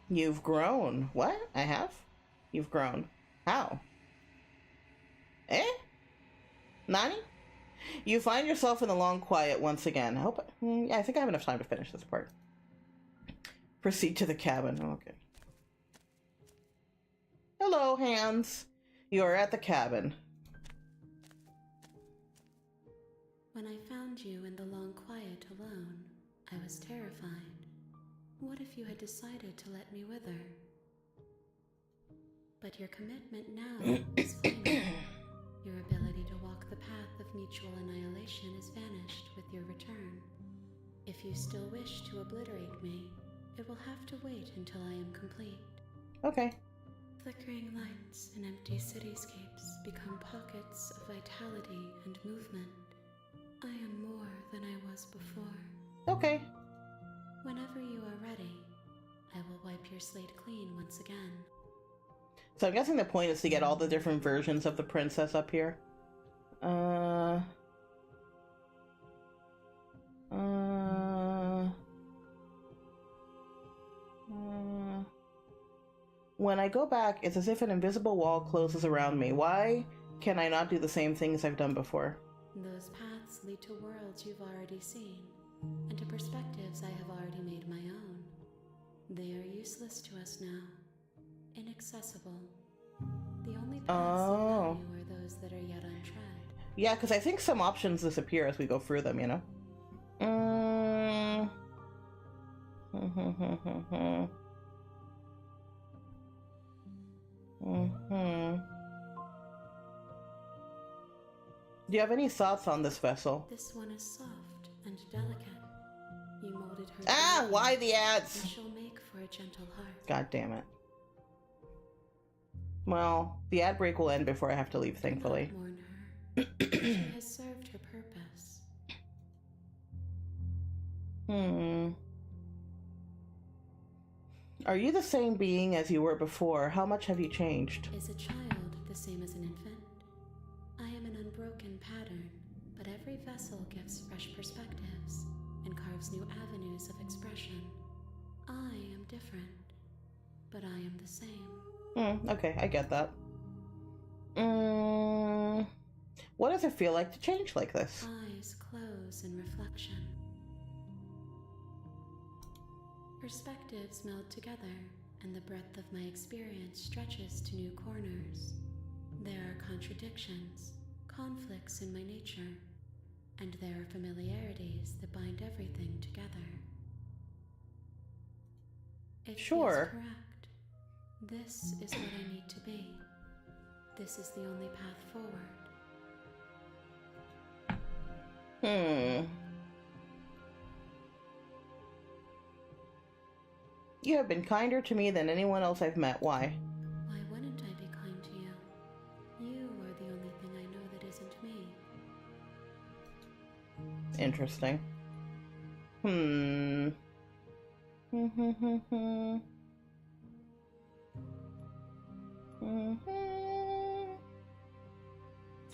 You've grown. What? I have? You've grown. How? Eh? Nani? You find yourself in the long quiet once again. I think I have enough time to finish this part. Proceed to the cabin. Okay. Hello, hands. You're at the cabin. When I found you in the long quiet alone, I was terrified. What if you had decided to let me wither? But your commitment now is final. Your ability to walk the path of mutual annihilation is vanished with your return. If you still wish to obliterate me, it will have to wait until I am complete. Okay. Flickering lights and empty cityscapes become pockets of vitality and movement. I am more than I was before. Okay. Whenever you are ready, I will wipe your slate clean once again. So I'm guessing the point is to get all the different versions of the princess up here. When I go back, it's as if an invisible wall closes around me. Why can I not do the same things I've done before? Those paths lead to worlds you've already seen, and to perspectives I have already made my own. They are useless to us now. Inaccessible. The only paths of value are those that are yet untried. Yeah, because I think some options disappear as we go through them, you know? Do you have any thoughts on this vessel? This one is soft and delicate. You molded her. Why the ads? And she'll make for a gentle heart. God damn it. Well, the ad break will end before I have to leave, thankfully. Do not mourn her. She has served her purpose. Are you the same being as you were before? How much have you changed? Is a child the same as an infant? I am an unbroken pattern, but every vessel gives fresh perspectives and carves new avenues of expression. I am different, but I am the same. Okay, I get that. What does it feel like to change like this? Eyes close in reflection. Perspectives meld together, and the breadth of my experience stretches to new corners. There are contradictions, conflicts in my nature, and there are familiarities that bind everything together. It feels correct. This is what I need to be. This is the only path forward. You have been kinder to me than anyone else I've met. Why? Why wouldn't I be kind to you? You are the only thing I know that isn't me. Interesting.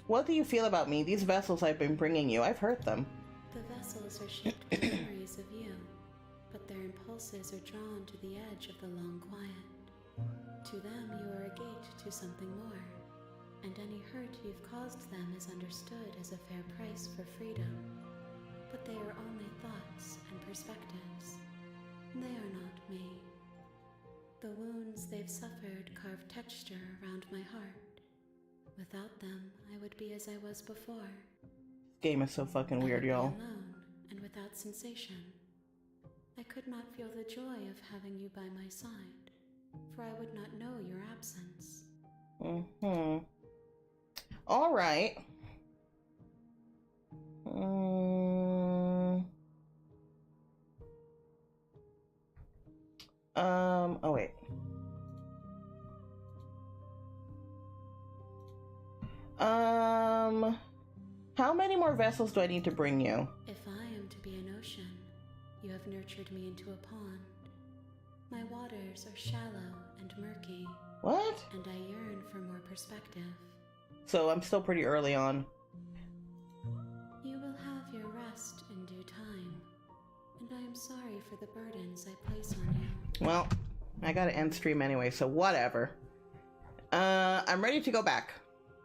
What do you feel about me? These vessels I've been bringing you, I've hurt them. The vessels are shaped with memories of you, but their impulses are drawn to the edge of the long quiet. To them, you are a gate to something more, and any hurt you've caused them is understood as a fair price for freedom. But they are only thoughts and perspectives. They are not me. The wounds they've suffered carve texture around my heart. Without them, I would be as I was before. Game is so fucking weird, y'all. Alone and without sensation. I could not feel the joy of having you by my side, for I would not know your absence. All right. Oh wait. How many more vessels do I need to bring you? If I am to be an ocean, you have nurtured me into a pond. My waters are shallow and murky. What? And I yearn for more perspective. So I'm still pretty early on. You will have your rest in due time, and I am sorry for the burdens I place on you. Well, I gotta end stream anyway, so whatever. I'm ready to go back.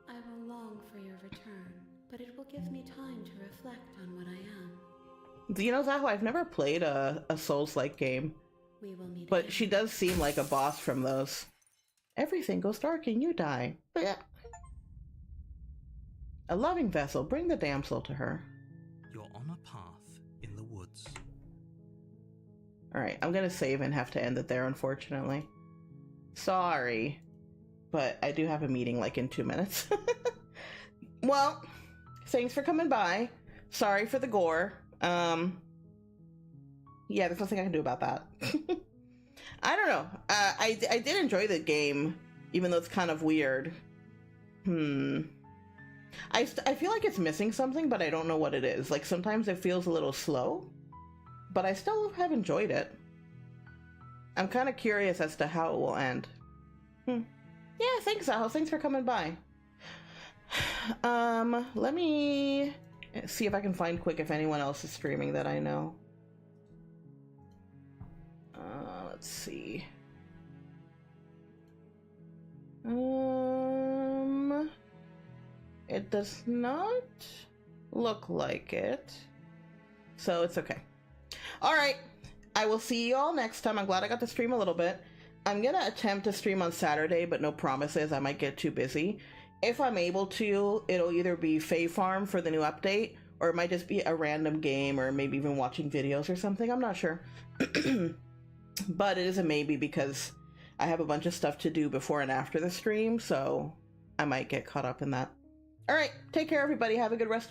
I will long for your return, but it will give me time to reflect on what I am. Do you know, Zaho, I've never played a Souls-like game, We will meet but again. she does seem like a boss from those. Everything goes dark and you die. A loving vessel, bring the damsel to her. You're on a path in the woods. Alright, I'm gonna save and have to end it there, unfortunately. Sorry. But I do have a meeting like in 2 minutes. Well, thanks for coming by. Sorry for the gore. Yeah, there's nothing I can do about that. I don't know. I did enjoy the game, even though it's kind of weird. I feel like it's missing something, but I don't know what it is. Like, sometimes it feels a little slow, but I still have enjoyed it. I'm kind of curious as to how it will end. Yeah, thanks, Aho. Thanks for coming by. Let me see if I can find quick if anyone else is streaming that I know. Let's see. It does not look like it, so it's okay. All right, I will see you all next time. I'm glad I got to stream a little bit. I'm gonna attempt to stream on Saturday, but no promises. I might get too busy. If I'm able to, it'll either be Fae Farm for the new update, or it might just be a random game, or maybe even watching videos or something. I'm not sure. But it is a maybe because I have a bunch of stuff to do before and after the stream, so I might get caught up in that. All right, take care, everybody. Have a good rest of your